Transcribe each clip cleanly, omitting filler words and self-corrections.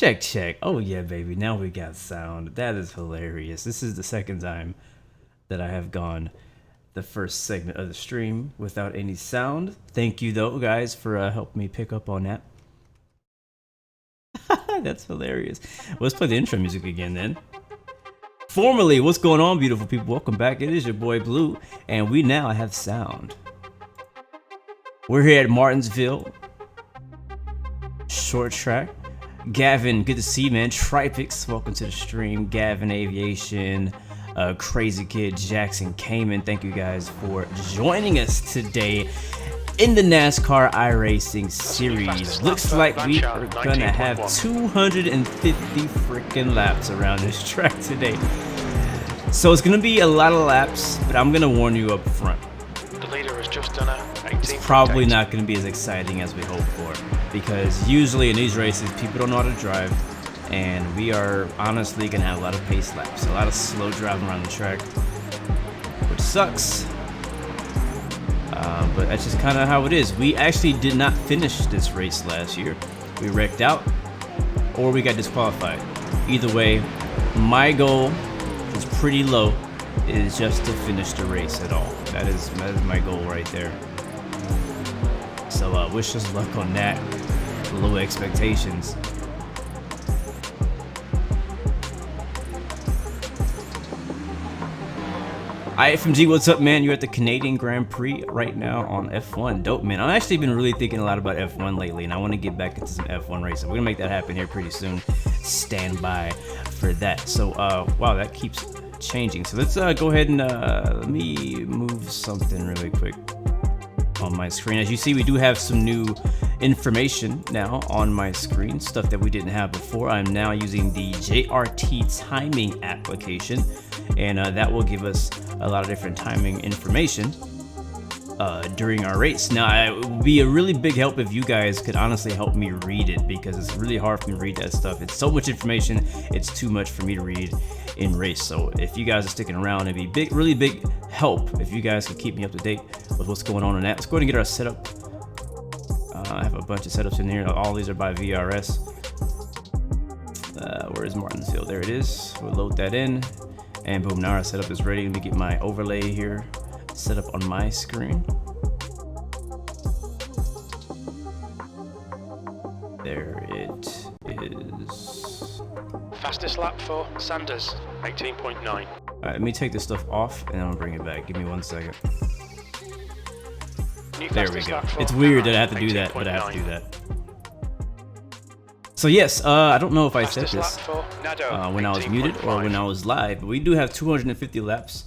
Check, check. Oh yeah, baby. Now we got sound. That is hilarious. This is the second time that I have gone the first segment of the stream without any sound. Thank you though, guys, for helping me pick up on that. That's hilarious. Well, let's play the intro music again then. Formally, what's going on, beautiful people? Welcome back. It is your boy Blue, and we now have sound. We're here at Martinsville short track. Gavin, good to see you, man. Tripix, welcome to the stream. Gavin Aviation, Crazy Kid, Jackson Cayman, thank you guys for joining us today in the NASCAR iRacing series. Looks like we are gonna have 250 freaking laps around this track today. So it's gonna be a lot of laps, but I'm gonna warn you up front. The leader has just done a It's probably not going to be as exciting as we hope for, because usually in these races people don't know how to drive, and we are honestly going to have a lot of pace laps, a lot of slow driving around the track, which sucks, but that's just kind of how it is. We actually did not finish this race last year. We wrecked out or we got disqualified. Either way, my goal is pretty low. It is just to finish the race at all. That is my goal right there. So wish us luck on that. Low expectations. IFMG, what's up, man? You're at the Canadian Grand Prix right now on F1. Dope, man. I've actually been really thinking a lot about F1 lately, and I want to get back into some F1 racing. We're gonna make that happen here pretty soon. Stand by for that. So wow, that keeps changing. So let's go ahead and let me move something really quick on my screen. As you see, we do have some new information now on my screen, stuff that we didn't have before. I'm now using the JRT timing application, and that will give us a lot of different timing information during our race. Now, it would be a really big help if you guys could honestly help me read it, because it's really hard for me to read that stuff. It's so much information, it's too much for me to read in race. So if you guys are sticking around, it'd be really big help if you guys could keep me up to date with what's going on in that. Let's go ahead and get our setup. I have a bunch of setups in here. All these are by VRS. Where is Martinsville? There it is. We'll load that in, and boom, now our setup is ready. Let me get my overlay here set up on my screen. There it is. Fastest lap for Sanders, 18.9. All right, let me take this stuff off and I'll bring it back. Give me 1 second. There we go. It's weird that I have to do that, but I have to do that. So yes, I don't know if I said this when I was muted or when I was live, but we do have 250 laps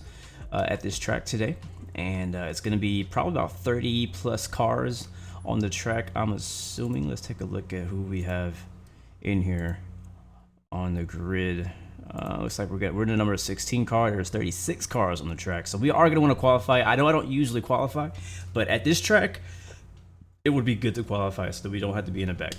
at this track today, and it's going to be probably about 30 plus cars on the track, I'm assuming. Let's take a look at who we have in here on the grid. Looks like we're the number 16 car. There's 36 cars on the track, so we are going to want to qualify. I know I don't usually qualify, but at this track it would be good to qualify so that we don't have to be in the back.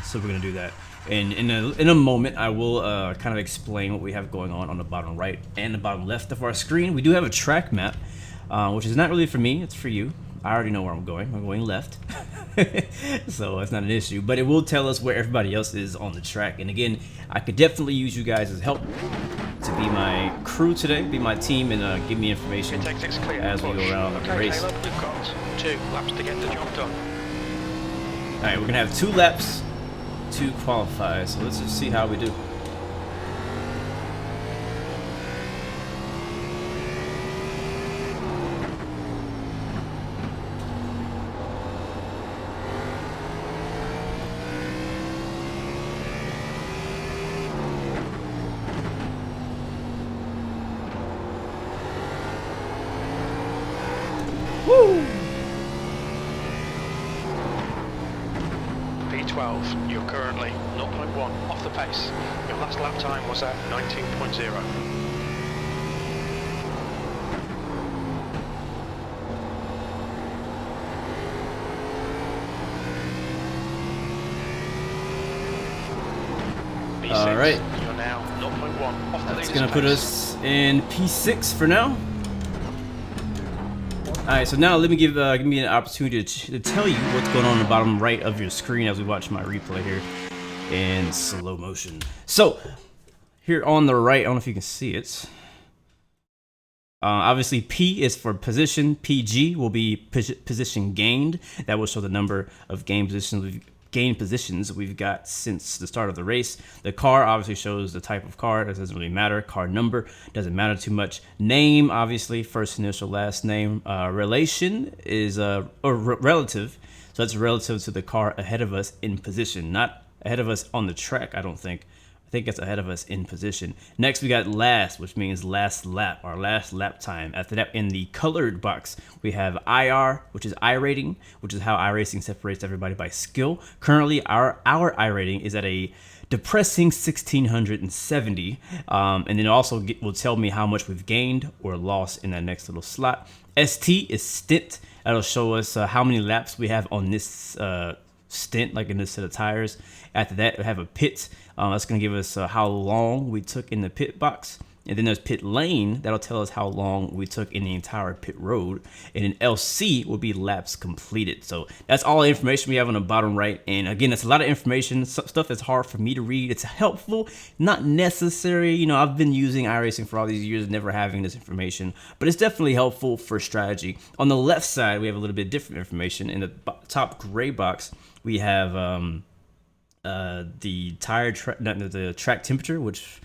So we're going to do that, and in a moment I will kind of explain what we have going on the bottom right and the bottom left of our screen. We do have a track map, which is not really for me, it's for you. I already know where I'm going left. So it's not an issue, but it will tell us where everybody else is on the track. And again, I could definitely use you guys as help to be my crew today, be my team, and give me information as we go around the race. Caleb, we've got 2 laps to get the job done. All right, we're gonna have 2 laps to qualify, so let's just see how we do. P12, you're currently 0.1 off the pace. Your last lap time was at 19.0. All right. You're now 0.1 off the That's leader's gonna put pace. us in P6 for now. All right, so now let me give me an opportunity to tell you what's going on the bottom right of your screen as we watch my replay here. in slow motion. So here on the right, I don't know if you can see it. Obviously, P is for position. PG will be position gained. That will show the number of gained positions we've got since the start of the race. The car obviously shows the type of car. It doesn't really matter. Car number doesn't matter too much. Name, obviously, first initial, last name. Relation is relative. So that's relative to the car ahead of us in position, not ahead of us on the track, I don't think. I think it's ahead of us in position. Next, we got last, which means last lap, our last lap time. After that, in the colored box, we have IR, which is iRating, which is how iRacing separates everybody by skill. Currently, our iRating is at a depressing 1670, and then it also will tell me how much we've gained or lost in that next little slot. ST is stint. That'll show us how many laps we have on this stint, like in this set of tires. After that, we have a pit. That's going to give us how long we took in the pit box. And then there's pit lane. That'll tell us how long we took in the entire pit road. And then LC will be laps completed. So that's all the information we have on the bottom right. And again, that's a lot of information, stuff that's hard for me to read. It's helpful, not necessary. You know, I've been using iRacing for all these years, never having this information, but it's definitely helpful for strategy. On the left side, we have a little bit different information. In the top gray box, we have the the track temperature, which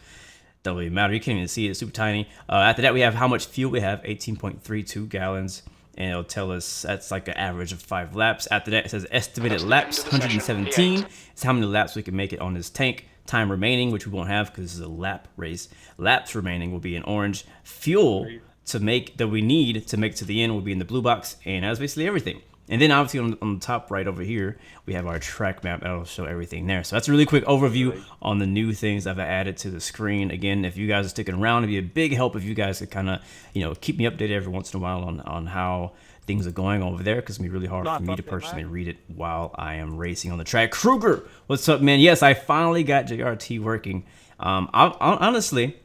don't really matter. You can't even see it. It's super tiny. After that, we have how much fuel we have, 18.32 gallons. And it'll tell us that's like an average of 5 laps. After that, it says estimated laps, 117. It's how many laps we can make it on this tank. Time remaining, which we won't have because this is a lap race. Laps remaining will be in orange. Fuel that we need to make it to the end will be in the blue box. And that's basically everything. And then obviously on the top right over here, we have our track map. That'll show everything there. So that's a really quick overview on the new things I've added to the screen. Again, if you guys are sticking around, it'd be a big help if you guys could kind of, you know, keep me updated every once in a while on how things are going over there, because it's going to be really hard for me to personally read it while I am racing on the track. Kruger, what's up, man? Yes, I finally got JRT working. Honestly,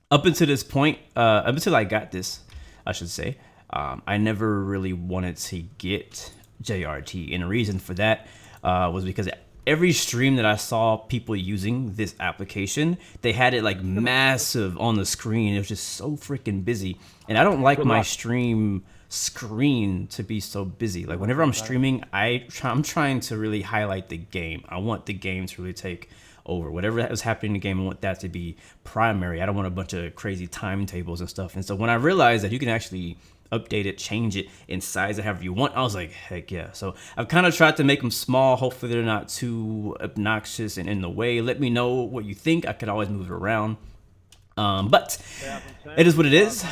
up until this point, up until I got this, I should say, I never really wanted to get JRT, and the reason for that was because every stream that I saw people using this application, they had it like massive on the screen. It was just so freaking busy, and I don't like my stream screen to be so busy. Like whenever I'm streaming, I'm trying to really highlight the game. I want the game to really take over. Whatever is happening in the game, I want that to be primary. I don't want a bunch of crazy timetables and stuff. And so when I realized that you can actually update it, change it, and size it however you want, I was like, heck yeah. So I've kind of tried to make them small. Hopefully they're not too obnoxious and in the way. Let me know what you think. I could always move it around. But it is what it is.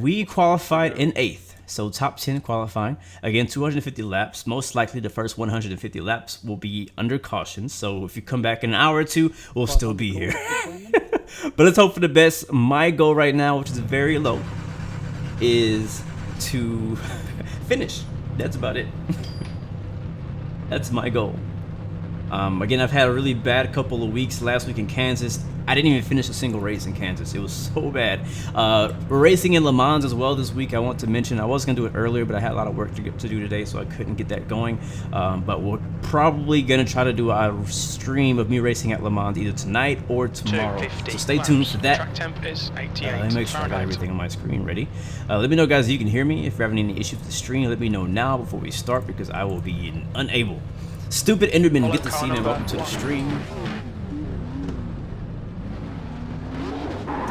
We qualified in 8th. So top 10 qualifying. Again, 250 laps. Most likely the first 150 laps will be under caution. So if you come back in an hour or two, we'll still be here. But let's hope for the best. My goal right now, which is very low, is to finish. That's about it. That's my goal. Again, I've had a really bad couple of weeks. Last week in Kansas, I didn't even finish a single race in Kansas. It was so bad. We're racing in Le Mans as well this week. I want to mention, I was going to do it earlier, but I had a lot of work to do today, so I couldn't get that going. But we're probably going to try to do a stream of me racing at Le Mans either tonight or tomorrow. So stay tuned for that. Track temp is 88 let me make sure I got everything on my screen ready. Let me know, guys, if you can hear me. If you're having any issues with the stream, let me know now before we start, because I will be unable. Stupid Enderman, get the scene and welcome to the stream.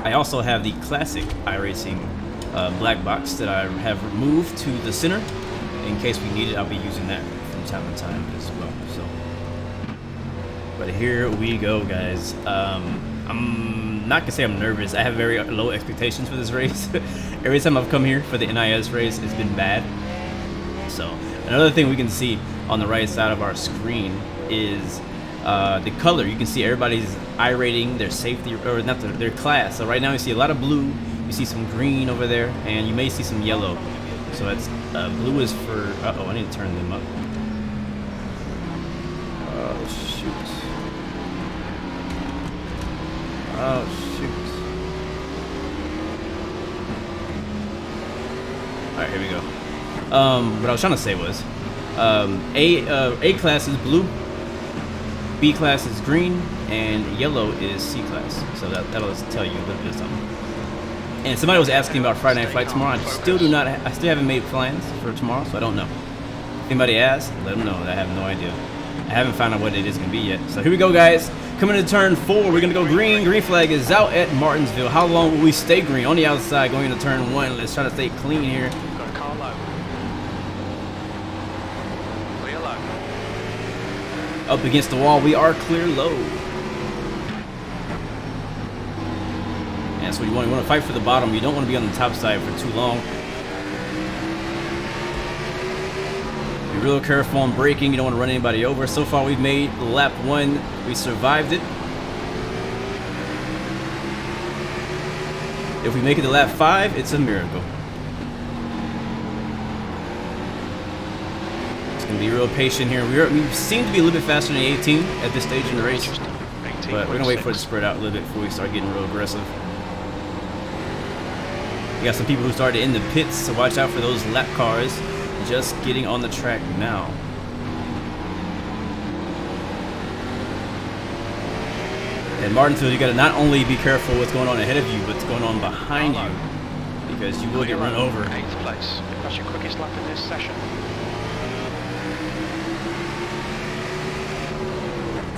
I also have the classic iRacing black box that I have removed to the center. In case we need it, I'll be using that from time to time as well. So, but here we go, guys. I'm not gonna say I'm nervous. I have very low expectations for this race. Every time I've come here for the NIS race, it's been bad. So another thing we can see on the right side of our screen is the color. You can see everybody's iRating, their safety, or not their class. So right now you see a lot of blue, you see some green over there, and you may see some yellow. So that's blue is for, uh-oh, I need to turn them up. Oh shoot. Oh shoot. Alright, here we go. What I was trying to say was, A class is blue, B class is green, and yellow is C class. So that'll tell you a little bit of something. And somebody was asking about Friday night flight tomorrow. I still haven't made plans for tomorrow, so I don't know. If anybody asks, let them know. I have no idea. I haven't found out what it is going to be yet. So here we go, guys. Coming to turn 4, we're going to go green. Green flag is out at Martinsville. How long will we stay green? On the outside, going into turn 1. Let's try to stay clean here. Got a car low. Clear low. Up against the wall, we are clear low. And that's what you want. You want to fight for the bottom. You don't want to be on the top side for too long. Be real careful on braking. You don't want to run anybody over. So far, we've made lap 1. We survived it. If we make it to lap 5, it's a miracle. It's going to be real patient here. We seem to be a little bit faster than 18 at this stage in the race. But we're going to wait for it to spread out a little bit before we start getting real aggressive. We got some people who started in the pits, so watch out for those lap cars. Just getting on the track now. At Martinsville, you got to not only be careful what's going on ahead of you, but what's going on behind you, because you will get run over. 8th place. That's your quickest lap in this session.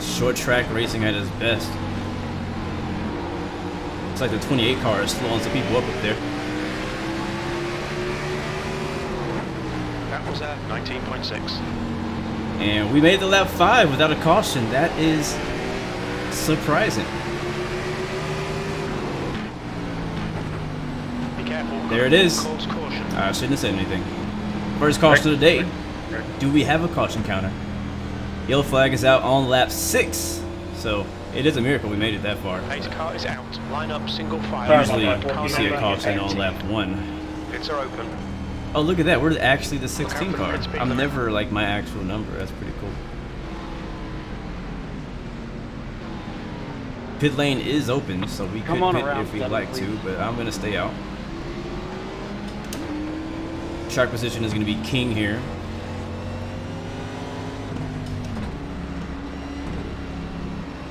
Short track racing at its best. It's like the 28 car is slowing some people up there. That was 19.6. And we made the lap 5 without a caution. That is surprising. Be careful. There it is. Caution. I shouldn't have said anything. First caution of the day. Do we have a caution counter? Yellow flag is out on lap 6. So it is a miracle we made it that far. 8 car is out. Line up single file. Usually you see a caution on lap 1. Pits are open. Oh, look at that. We're actually the 16 car. I'm never like my actual number. That's pretty cool. Pit lane is open, so we could pit if we'd like to, but I'm going to stay out. Track position is going to be king here.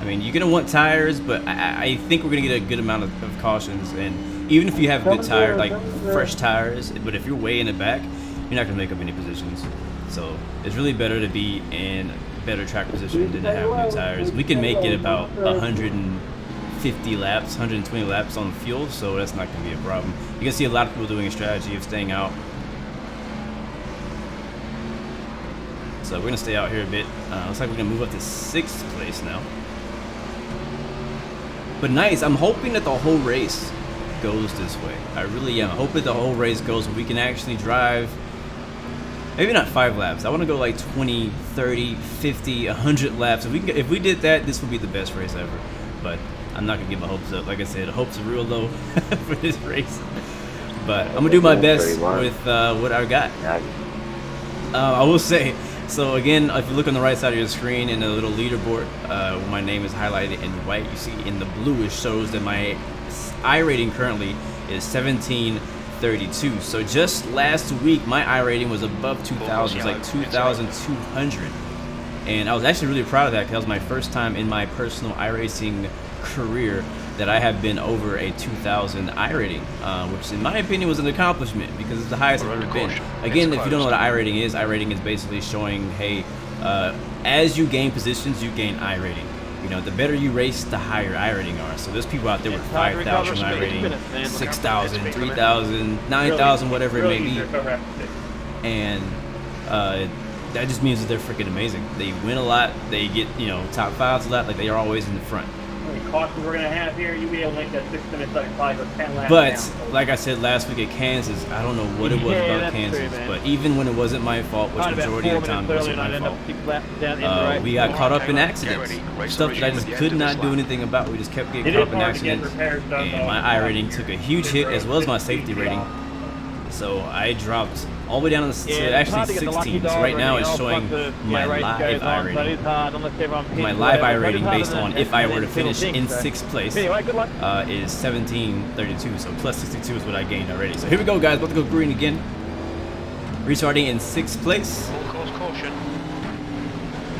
I mean, you're going to want tires, but I think we're going to get a good amount of cautions. And even if you have good tires, like fresh tires, but if you're way in the back, you're not going to make up any positions. So it's really better to be in better track position than to have good tires. We can make it about 150 laps, 120 laps on fuel, so that's not going to be a problem. You can see a lot of people doing a strategy of staying out. So we're going to stay out here a bit. Looks like we're going to move up to 6th place now. But nice, I'm hoping that the whole race goes this way. I really am. I hope that the whole race goes so we can actually drive, maybe not 5 laps. I want to go like 20, 30, 50, 100 laps. If we did that, this would be the best race ever. But I'm not going to get my hopes up. Like I said, the hopes are real low for this race. But I'm going to do my best with what I got. I will say, so again, if you look on the right side of your screen in the little leaderboard, my name is highlighted in white. You see in the blue, it shows that my I rating currently is 1732. So just last week, my I rating was above 2,000. It was like 2,200. And I was actually really proud of that because that was my first time in my personal iRacing career that I have been over a 2,000 I rating, which in my opinion was an accomplishment because it's the highest I've ever been. Again, if you don't know what I rating is basically showing, hey, as you gain positions, you gain I rating. You know, the better you race, the higher I rating are. So there's people out there with 5,000 I rating, 6,000, 3,000, 9,000, whatever it may be. And that just means that they're freaking amazing. They win a lot. They get, you know, top 5s a lot. Like, they are always in the front. Cautions we're going to have here, you'll be able to make that 6 minutes like 5 or 10 laps. But like I said last week at Kansas, I don't know what it was about Kansas, but even when it wasn't my fault, which majority of the time it wasn't my fault, we got caught up in accidents. Stuff that I just could not do anything about. We just kept getting caught up in accidents. And my I rating took a huge hit as well as my safety rating. So I dropped all the way down to actually 16. So right now it's showing my live I rating. My live I rating based on if I were to finish in 6th place is 1732. So plus 62 is what I gained already. So here we go, guys. About to go green again. Restarting in 6th place. Full course caution.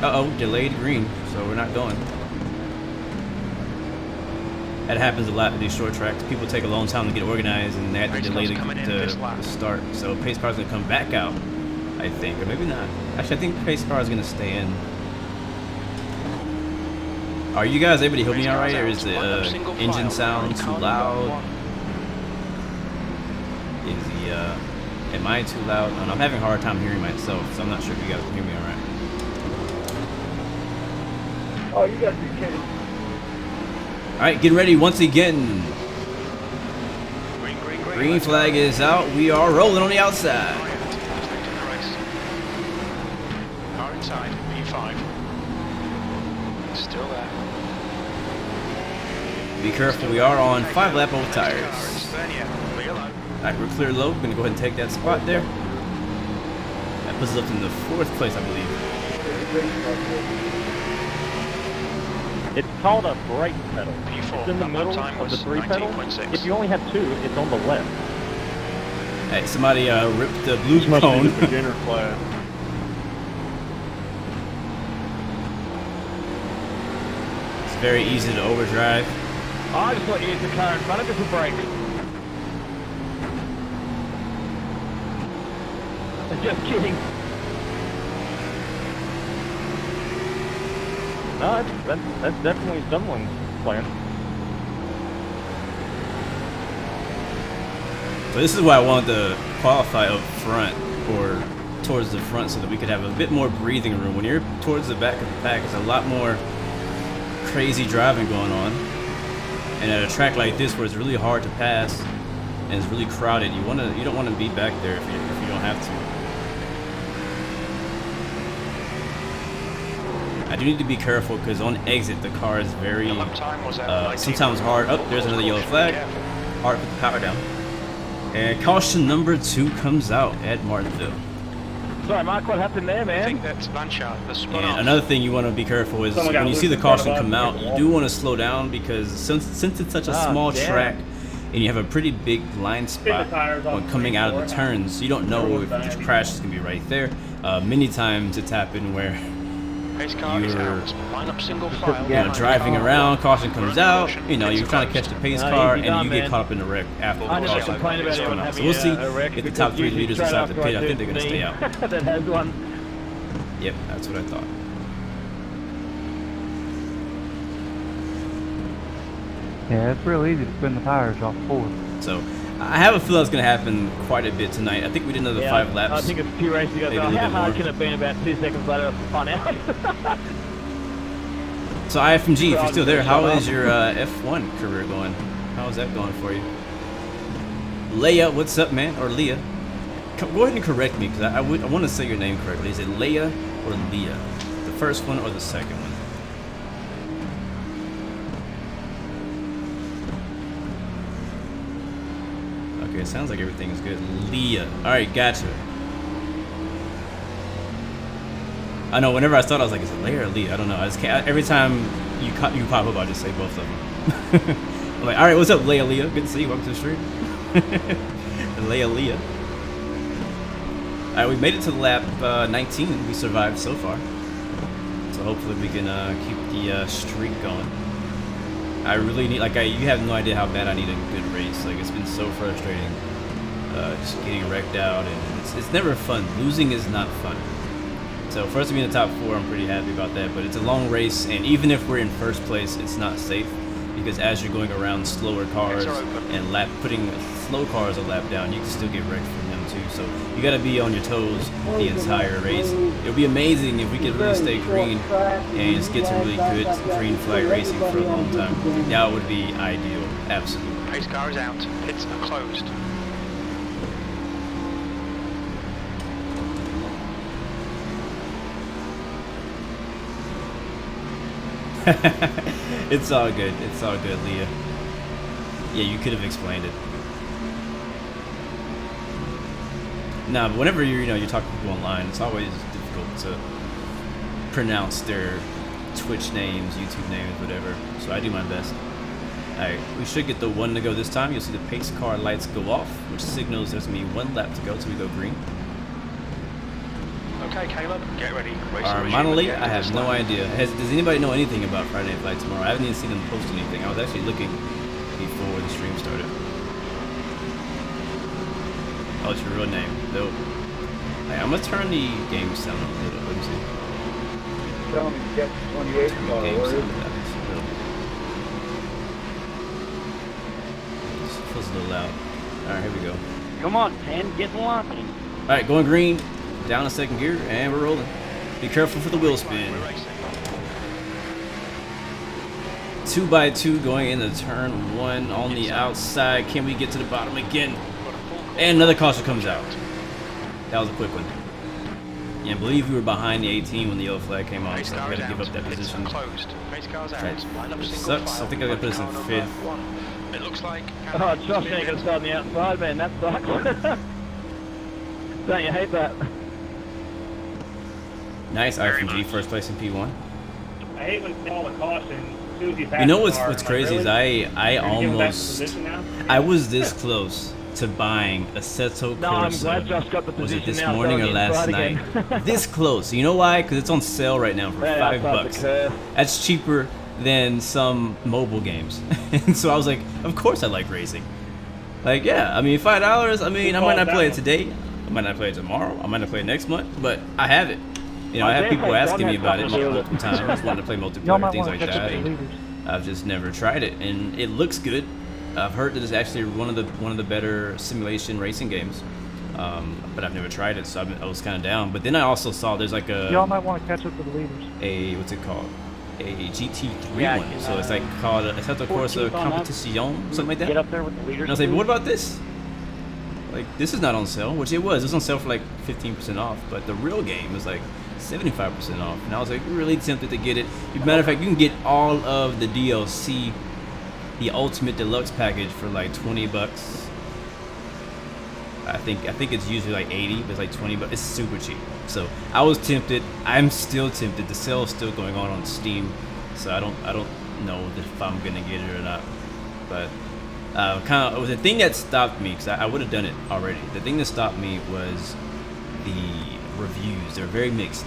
Uh-oh, delayed green. So so we're not going. That happens a lot with these short tracks. People take a long time to get organized, and they have to delay the start. So pace car's gonna come back out, I think, or maybe not. Actually, I think pace car is gonna stay in. Are you guys able to hear me all right, or is the engine sound too loud? Is the am I too loud? I'm having a hard time hearing myself, so I'm not sure if you guys can hear me all right. Oh, you got to be kidding. All right, getting ready once again. Green flag is out. We are rolling on the outside. Car inside, P5. Still there. Be careful, we are on 5 lap old tires. Alright, we're clear low. We're gonna go ahead and take that spot there. That puts us up in the 4th place, I believe. It's called a brake pedal. It's in the middle of the 3 pedals. If you only have 2, it's on the left. Hey, somebody ripped the blue cone. Beginner class. It's very easy to overdrive. I just want to use the car in front of it for brake. Just kidding. No, that's definitely someone's plan. So this is why I wanted to qualify up front or towards the front so that we could have a bit more breathing room. When you're towards the back of the pack, it's a lot more crazy driving going on. And at a track like this where it's really hard to pass and it's really crowded, you don't want to be back there if you don't have to. I do need to be careful because on exit the car is very sometimes hard. Oh, there's another yellow flag. Hard to put the power down. And caution number 2 comes out at Martinsville. Sorry, Mark, what happened there, man? I think that's Blanchard. And another thing you want to be careful is when you see the caution come out, you do want to slow down because since it's such a small track and you have a pretty big blind spot when coming out of the turns, you don't know if your crash is going to be right there. Many times it's happened where you're driving around, caution comes out, you're trying to catch the pace car, and you get caught up in the wreck after the caution comes out. So we'll see if the top 3 leaders decide to pit. I think they're going to stay out. That has one. Yep, that's what I thought. Yeah, it's real easy to spin the tires off forward. So I have a feel that's going to happen quite a bit tonight. I think we did another 5 laps. I think it's 2 races to go. How hard can it be in about 2 seconds later to spun out? So IFMG, if you're still there, how is your F1 career going? How is that going for you? Leia, what's up, man? Or Leah? Go ahead and correct me because I want to say your name correctly. Is it Leia or Leah? The first one or the second one? Okay, it sounds like everything is good. Leah. Alright, gotcha. I know, whenever I thought, I was like, is it Leia or Leah? I don't know. I just can't, every time you pop up, I just say both of them. I'm like, alright, what's up, Leia? Good to see you. Welcome to the stream. Leia. Alright, we made it to lap 19. We survived so far. So hopefully we can keep the streak going. I really need, you have no idea how bad I need a good race. Like, it's been so frustrating. Just getting wrecked out, and it's never fun. Losing is not fun. So for us to be in the top 4, I'm pretty happy about that. But it's a long race, and even if we're in first place, it's not safe. Because as you're going around slower cars and putting slow cars a lap down, you can still get wrecked from them too. So you got to be on your toes the entire race. It'll be amazing if we could really stay green and just get to really good green flag racing for a long time. That would be ideal, absolutely. Pace car is out. Pits are closed. It's all good. It's all good, Leah. Yeah, you could have explained it. Nah, but whenever you're talking to people online, it's always difficult to pronounce their Twitch names, YouTube names, whatever. So I do my best. Alright, we should get the 1 to go this time. You'll see the pace car lights go off, which signals there's gonna be 1 lap to go till we go green. Okay, Caleb, get ready. Our monolith, I have no idea. Does anybody know anything about Friday Night Flight tomorrow? I haven't even seen them post anything. I was actually looking before the stream started. Oh, it's your real name. Dope. Right, I'm gonna turn the game sound up a little. Let me see. Tell me to get 28 Game sound. This feels a little loud. Alright, here we go. Come on, 10, get in line. Alright, going green. Down a second gear, and we're rolling. Be careful for the wheel spin. 2x2 going into turn 1 on the outside. Can we get to the bottom again? And another caution comes out. That was a quick one. Yeah, I believe we were behind the 18 when the yellow flag came on, so we gotta give up that position. Right. Sucks. I think I gotta put us in 5th. It looks like. Oh, Josh ain't gonna start on the outside, man. That sucks. Don't you hate that? Nice, IFG, first place in P1. I hate when they call the caution. You know what's crazy is I almost, I was this close to buying a Seto Corsa. Was it this morning or last night? This close. You know why? Because it's on sale right now for $5. That's cheaper than some mobile games. And so I was like, of course I like racing. Like, yeah, I mean, $5, I mean, I might not play it today. I might not play it tomorrow. I might not play it next month, but I have it. You know, I have people asking me about it multiple times, wanting to play multiplayer, things like that. I've just never tried it, and it looks good. I've heard that it's actually one of the better simulation racing games, but I've never tried it, so I was kind of down. But then I also saw there's like a y'all might want to catch up to the leaders. A what's it called? A GT3 one. So it's like called a Seto Corsa Competition, something like that. Get up there with the leaders. And I was like, what about this? Like, this is not on sale, which it was. It was on sale for like 15% off, but the real game was like 75% off. And I was like really tempted to get it. As a matter of fact, you can get all of the DLC, the Ultimate Deluxe package for like 20 bucks. I think it's usually like 80, but it's like 20 bucks. It's super cheap. So I was tempted. I'm still tempted. The sale is still going on Steam, so I don't know if I'm gonna get it or not. But kind of the thing that stopped me, because I would have done it already. The thing that stopped me was the reviews. They're very mixed.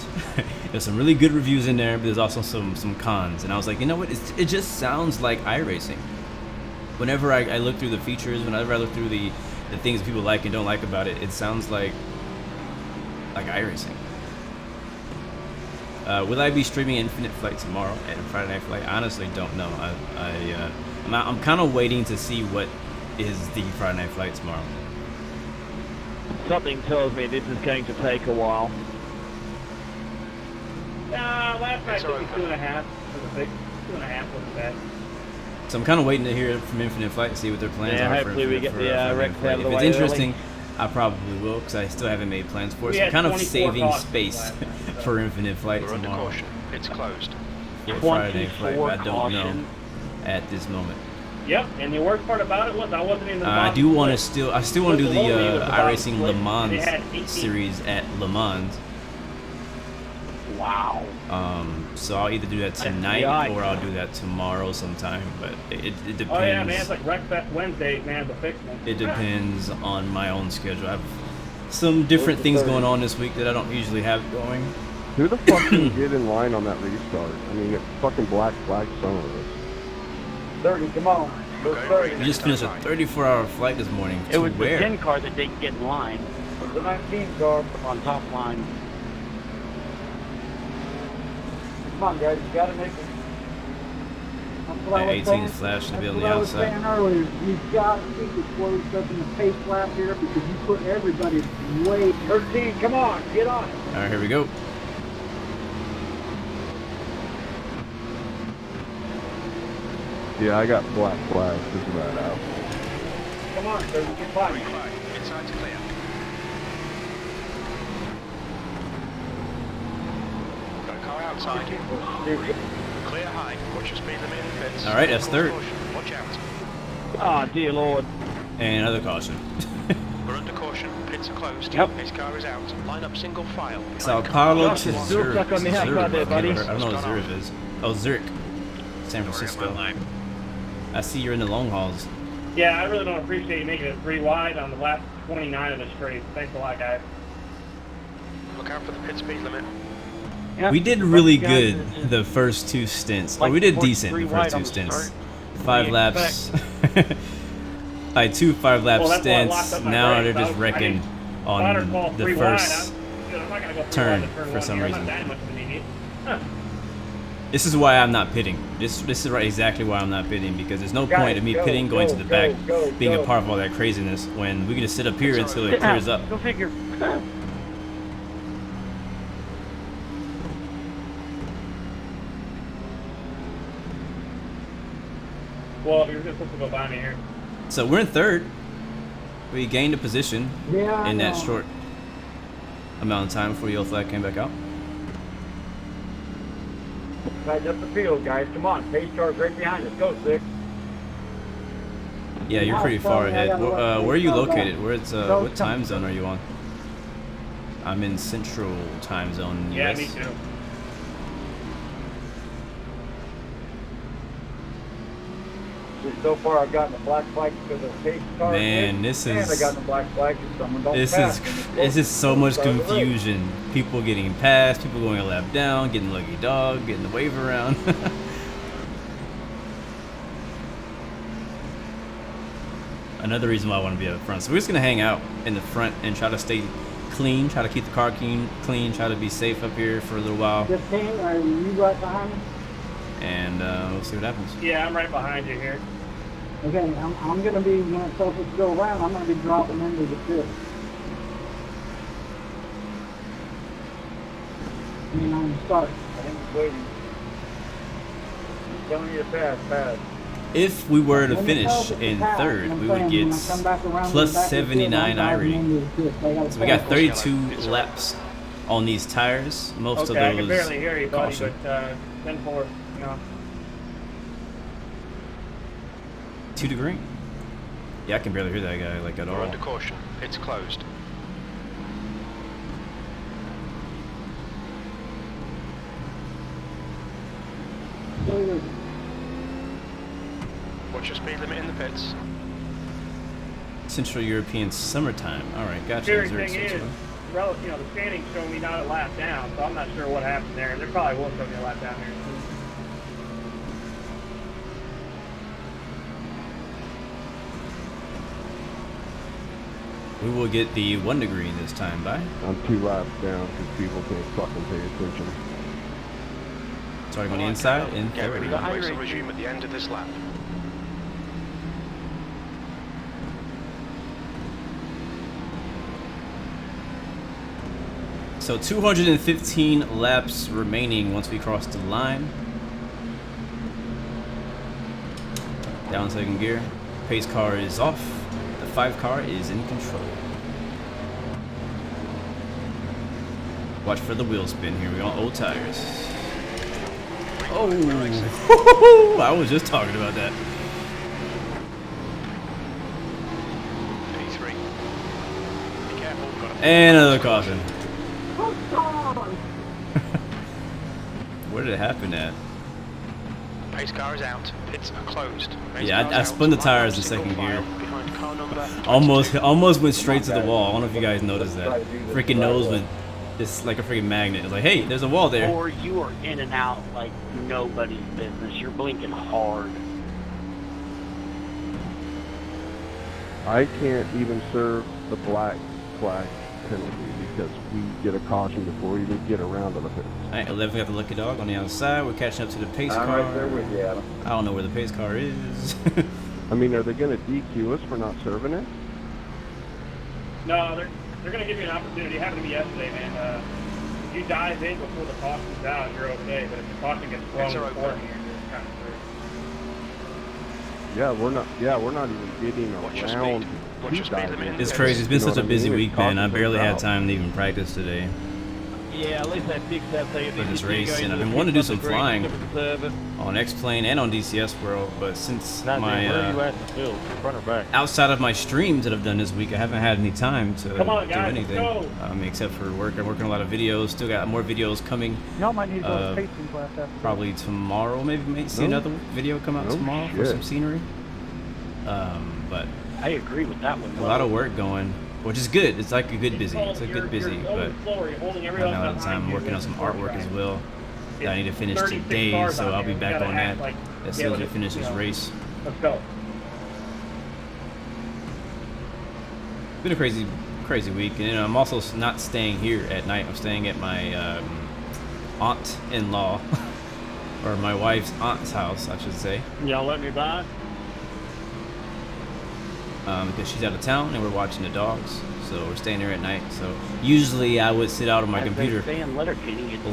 There's some really good reviews in there, but there's also some cons. And I was like, you know what? It just sounds like iRacing. Whenever I look through the features, whenever I look through the things people like and don't like about it, it sounds like iRacing. Will I be streaming Infinite Flight tomorrow at Friday Night Flight? I honestly don't know. I'm kind of waiting to see what is the Friday Night Flight tomorrow. Something tells me this is going to take a while. Last night took me 2.5. 2.5 wasn't bad. So I'm kind of waiting to hear from Infinite Flight and see what their plans are. Hopefully we get the wreck out of the way. If it's interesting, I probably will, because I still haven't made plans for it. So I'm kind of saving space for Infinite Flight tomorrow. It's closed. For Friday Night Flight, but I don't know at this moment. Yep, and the worst part about it was I wasn't in the I still want to do the iRacing Le Mans series at Le Mans. Wow. So I'll either do that tonight or I'll do that tomorrow sometime, but it depends. Oh yeah, man, it's like Wreck Fest Wednesday, man, the fix man. It depends on my own schedule. I have some different things going on this week that I don't usually have going. Who the fuck can get in line on that restart? I mean, it's fucking black flag some of us. 30, come on. We just finished a 34-hour flight this morning. It was where? the 10 car that didn't get in line. The 19 car on top line. Come on, guys, you gotta make it. The 18 is flashing to be on the outside. That's what I was saying earlier. You've got to keep it closed up in the pace lap here because you put everybody way. 13, come on, get on it. All right, here we go. Yeah, I got black flags just about out. Come on, sir, get by. Inside's clear. Got a car outside. Clear high. Watch your speed limit in pits. All right, that's third. Watch out. Oh, dear Lord. And another caution. We're under caution. Pits are closed. Yep. His car is out. Line up single file. Sao Paulo to Still Zurich. stuck on the outside there, buddy. I don't know what Zurich is. Oh, Zurich. San Francisco. I see you're in the long hauls. Yeah, I really don't appreciate you making it 3 wide on the last 29 of the straight. Thanks a lot, guys. Look out for the pit speed limit. We did really good the first 2 stints. Or we did decent the first 2 stints. 5 laps. I had 2 5-lap stints. Now they're just wrecking on the first turn for some reason. This is why I'm not pitting. This is exactly why I'm not pitting, because there's no point in me pitting, going to the back, being a part of all that craziness when we can just sit up here until it clears up. Go figure. Well, you're just supposed to go by me here. So we're in 3rd. We gained a position in that short amount of time before yellow flag came back out. Guys up the field, guys. Come on. Pace car's right behind us. Go, 6. Yeah, you're pretty far ahead. Where are you located? What time zone are you on? I'm in Central Time Zone. Yeah, US. me too. So far, I've gotten a black flag because of the pace car. Man, this is. And I got a black flag because someone don't pass. This is so much confusion. People getting past, people going a lap down, getting lucky dog, getting the wave around. Another reason why I want to be up front. So we're just gonna hang out in the front and try to stay clean, try to keep the car clean, try to be safe up here for a little while. 15, are you right behind me? And we'll see what happens. Yeah, I'm right behind you here. Okay, I'm going to be, when it's supposed to go around, I'm going to be dropping into the pit. I mean, I'm starting. I think it's waiting. I'm telling you to pass. If we were to finish in 3rd, we would get plus 79 iRating. So we got 32 laps on these tires. Most of those I can barely hear you, buddy, caution. but 10-4, you know. 2 to green. Yeah, I can barely hear that guy like at all. We're under caution. It's closed. What's your speed limit in the pits? Central European summertime. All right, gotcha. Scary thing is, the standings show me not a lap down, so I'm not sure what happened there. There probably will show me a lap down there. We will get the 1 degree this time, bye. I'm 2 laps down because people can't fucking pay attention. Starting on the inside in Get ready 3rd. for race will resume at the end of this lap. So 215 laps remaining once we cross the line. Down 2nd gear. Pace car is off. The 5 car is in control. Watch for the wheel spin here. We're on old tires. Oh, I was just talking about that. P3. Be careful. And another caution. Where did it happen at? Pace car is out. Pits are closed. Pace Yeah, car's I out. spun the tires in Single 2nd gear. file behind car number 22. Almost went straight to the wall. I don't know if you guys noticed that. Freaking nose went just like a freaking magnet. It's like, hey, there's a wall there. Or you are in and out like nobody's business. You're blinking hard. I can't even serve the black flag penalty because we get a caution before we even get around to the fence. Alright, 11 got the lucky dog on the outside. We're catching up to the pace car. I'm right there with you, Adam. I don't know where the pace car is. I mean, are they going to DQ us for not serving it? No, they're going to give you an opportunity. It happened to me yesterday, man. If you dive in before the caution's out, you're okay. But if the caution gets thrown before here, you're kind of screwed. Yeah, we're not even getting around. What's your speed limit? It's crazy. It's been such a busy week, man. I barely had time to even practice today Yeah, at least I fixed that thing. for this race, and I've been wanting to do some flying on X-Plane and on DCS World, but since my front or back? outside of my streams that I've done this week, I haven't had any time to Come on, guys, do anything except for work. I'm working on a lot of videos. Still got more videos coming. Y'all might need to go to pacing class after. Probably tomorrow. Maybe may see another video come out tomorrow for some scenery. But I agree with that one. a lot of work going. which is good. It's like a good busy. It's a good busy, but right now at the time I'm working on some artwork as well that I need to finish today, so I'll be back on that as soon as we finish this race. Let's go. It's been a crazy week, and I'm also not staying here at night. I'm staying at my aunt-in-law, or my wife's aunt's house, I should say. Y'all let me by? Because she's out of town and we're watching the dogs, so we're staying there at night. So usually I would sit out on my computer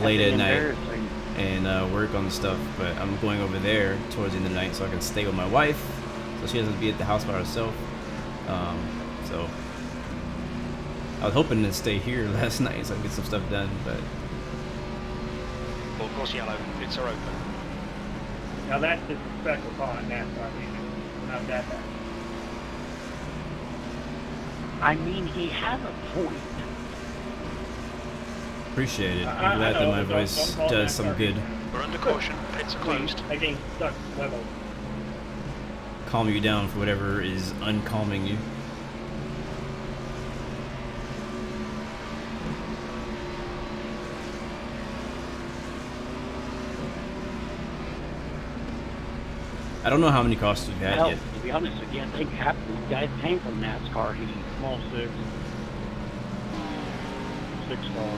late at night and work on the stuff, but I'm going over there towards the end of the night so I can stay with my wife, so she doesn't be at the house by herself. So I was hoping to stay here last night so I could get some stuff done, but Well, of course, yellow. It's are open. Now that's disrespectful calling NASCAR. We're not that bad. I mean, he has a point. appreciate it. I'm glad that my voice does some good. We're under caution. Pits are closed. I'm getting stuck level. Calm you down for whatever is uncalming you. I don't know how many cars we've had yet. To be honest with you, I think half of these guys came from NASCAR. Small 6. 6 star.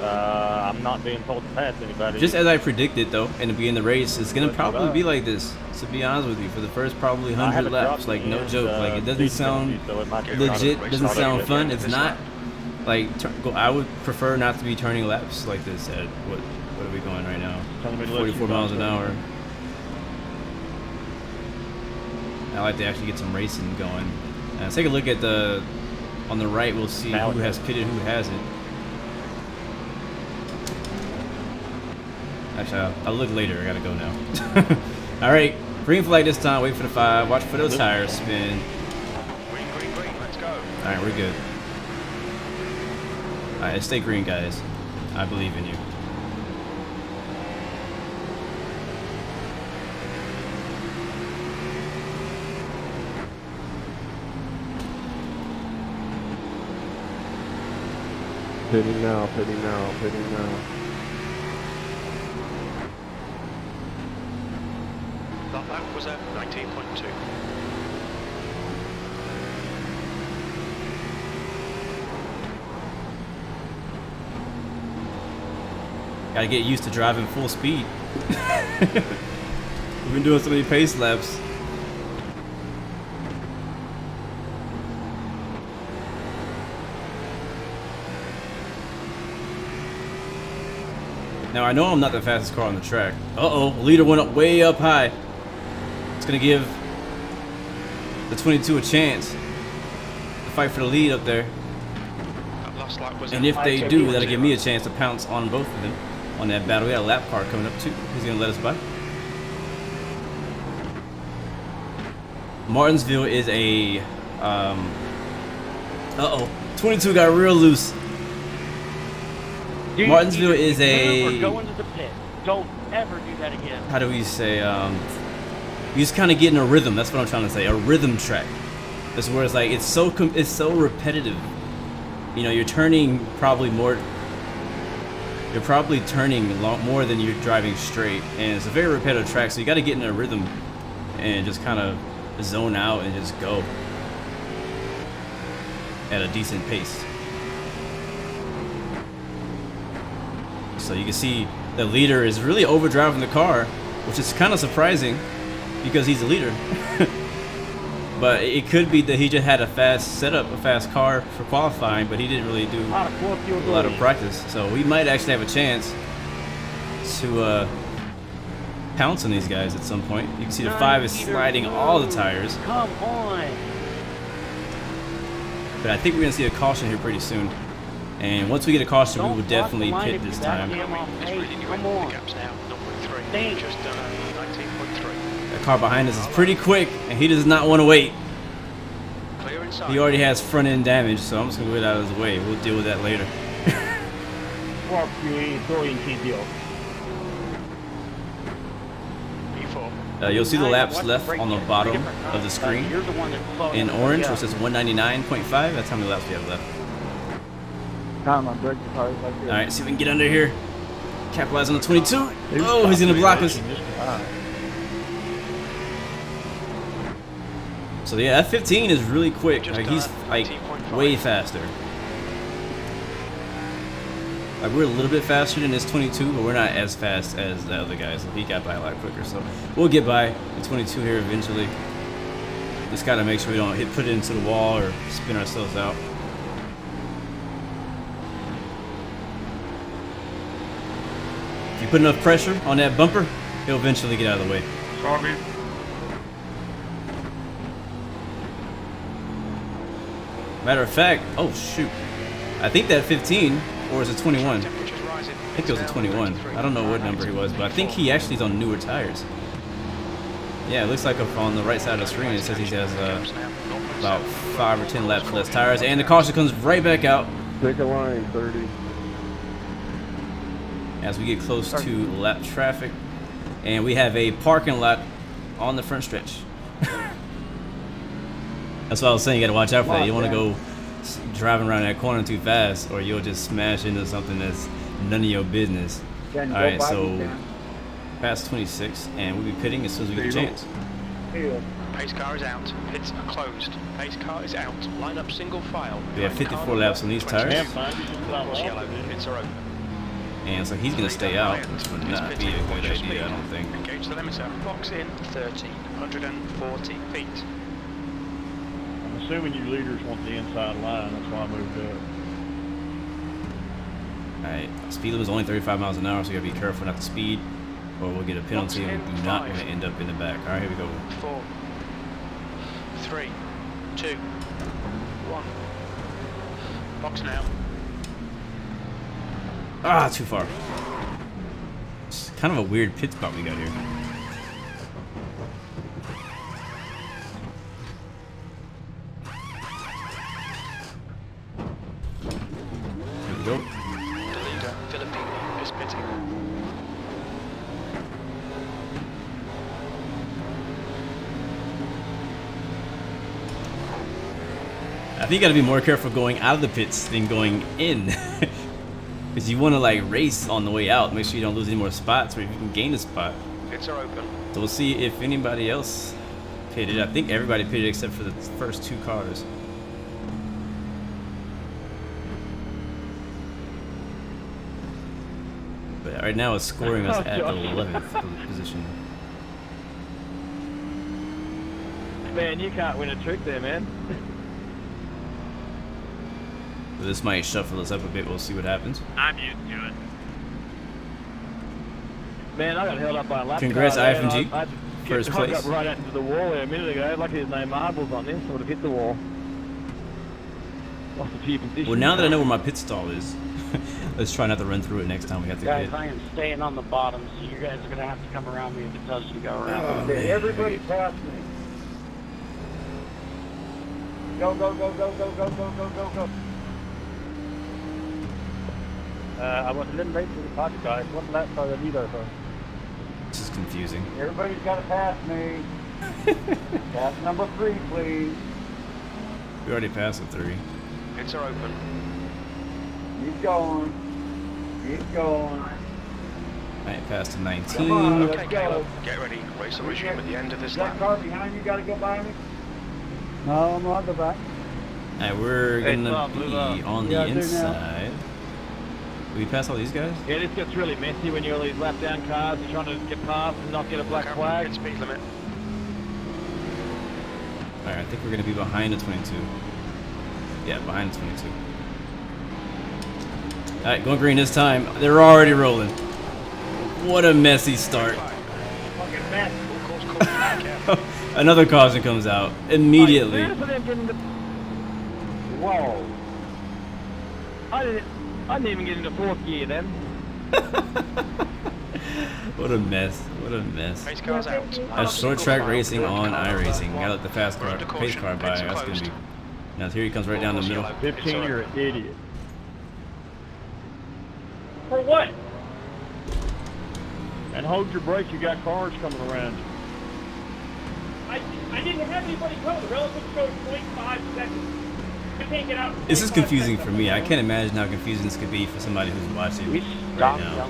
I'm not being told to pass anybody. Just as I predicted, though, in the beginning of the race, it's gonna probably be like this. To be honest with you, for the first probably 100 laps, like no joke, like it doesn't sound legit, doesn't sound fun. It's not like I would prefer not to be turning laps like this. At what are we going right now? 44 miles an hour. I like to actually get some racing going. Let's take a look at the on the right. We'll see who has pitted, who hasn't. Actually, I'll look later. I gotta go now. All right, green flag this time. Wait for the 5. Watch for those tires spin. Green, green, green. Let's go. All right, we're good. All right, stay green, guys. I believe in you. Pitting now, pitting now, pitting now. That lap was at 19.2. Gotta get used to driving full speed. We've been doing so many pace laps. Now I know I'm not the fastest car on the track. Uh-oh, leader went up way up high. It's gonna give the 22 a chance to fight for the lead up there. That last lap was And if they do, that'll give me a chance to pounce on both of them on that battle. We got a lap car coming up too. He's gonna let us by. Martinsville is a uh-oh, 22 got real loose. Dude, Martinsville is we're going to the pit. Don't ever do that again. How do we say, you just kind of get in a rhythm. That's what I'm trying to say, a rhythm track. That's where it's like, it's so repetitive. You know, you're turning probably more, you're probably turning a lot more than you're driving straight. And it's a very repetitive track, so you got to get in a rhythm and just kind of zone out and just go at a decent pace. So you can see the leader is really overdriving the car, which is kind of surprising because he's a leader. But it could be that he just had a fast setup, a fast car for qualifying, but he didn't really do a lot of practice. So we might actually have a chance to pounce on these guys at some point. You can see the 5 is sliding all the tires. Come on. But I think we're going to see a caution here pretty soon. And once we get a caution, we will definitely pit this time. It's really Come on. the gaps now. 0.3. Just 19.3. That car behind us is pretty quick, and he does not want to wait. Clear inside. He already has front end damage, so I'm just going to get out of his way. We'll deal with that later. P4. You'll see the laps left on the bottom of the screen. In orange, which says 199.5. That's how many laps we have left. Alright, see if we can get under here. Capitalize on the 22. Oh, he's gonna block us. So yeah, that 15 is really quick. Like, he's like way faster. Like, we're a little bit faster than this 22, but we're not as fast as the other guys. He got by a lot quicker, so we'll get by the 22 here eventually. Just gotta make sure we don't put it into the wall or spin ourselves out. If you put enough pressure on that bumper, he'll eventually get out of the way. Sorry. Matter of fact, oh shoot, I think that 15, or is it 21? I think it was a 21. I don't know what number he was, but I think he actually is on newer tires. Yeah, it looks like up on the right side of the screen it says he has about 5 or 10 laps less tires, and the caution comes right back out. Pick a line, 30. As we get close to lap traffic, and we have a parking lot on the front stretch. That's what I was saying, you gotta watch out for that. You don't want to go driving around that corner too fast, or you'll just smash into something that's none of your business. Alright, so past 26, and we'll be pitting as soon as we get a chance. Pace car is out. Pits are closed. Pace car is out. Line up single file. We have 54 laps on these tires. Yellow. Pits are open. And so he's gonna stay out, which would not be a good idea, I don't think. Engage the limiter. Box in 1,340 feet. I'm assuming you leaders want the inside line, that's why I moved up. Alright, speed limit is only 35 miles an hour, so you gotta be careful not to speed, or we'll get a penalty and we do not want to end up in the back. Alright, here we go. 4, 3, 2, 1. Box now. Ah, too far. It's kind of a weird pit spot we got here. Here we go. The leader, Filipino, is pitting. I think you gotta be more careful going out of the pits than going in. Because you want to like race on the way out, make sure you don't lose any more spots, or if you can gain a spot. Pits are open. So we'll see if anybody else pitted. I think everybody pitted except for the first 2 cars. But right now it's scoring us at the 11th position. Man, you can't win a trick there, man. So this might shuffle us up a bit. We'll see what happens. I'm used to it. Man, I got held up by a lap Congrats, car. IFMG. First place. I got right into the wall there a minute ago. Lucky there's no marbles on this. I would have hit the wall. Lost a few positions. Well, now that I know where my pit stall is, let's try not to run through it next time we have to Guys, pit. I am staying on the bottom, so you guys are going to have to come around me if it tells you to go around. Okay, everybody pass me. Go, go, go, go, go, go, go, go, go, go. I was a little late to the party, guys. One lap for the leader, so. This is confusing. Everybody's got to pass me. Pass number 3, please. We already passed the 3. Pits are open. Keep going. Keep going. Alright, passed to Come 19. on, let's Okay, go. Caleb, get ready. Race will resume at the end of this Is that lap. car behind you got to go by me? No, I'm on the back. Alright, we're gonna be on the Yeah, I do now. inside. Will we pass all these guys? Yeah, this gets really messy when you're all these lap down cars and trying to get past and not get a black flag. Pit speed limit. Alright, I think we're gonna be behind the 22. Yeah, behind the 22. Alright, going green this time. They're already rolling. What a messy start. Fucking mess. Another caution comes out immediately. Whoa. I didn't even get into 4th gear then. What a mess. What a mess. Pace car's out. That's short track racing on iRacing. Gotta let the fast car, pace car by. That's gonna be. Now here he comes right down the middle. 15, you're an idiot. For what? And hold your brakes, you got cars coming around you. I didn't have anybody go. The relative showed 0.5 seconds. I can't get out. This is confusing for me. I can't imagine how confusing this could be for somebody who's watching right now.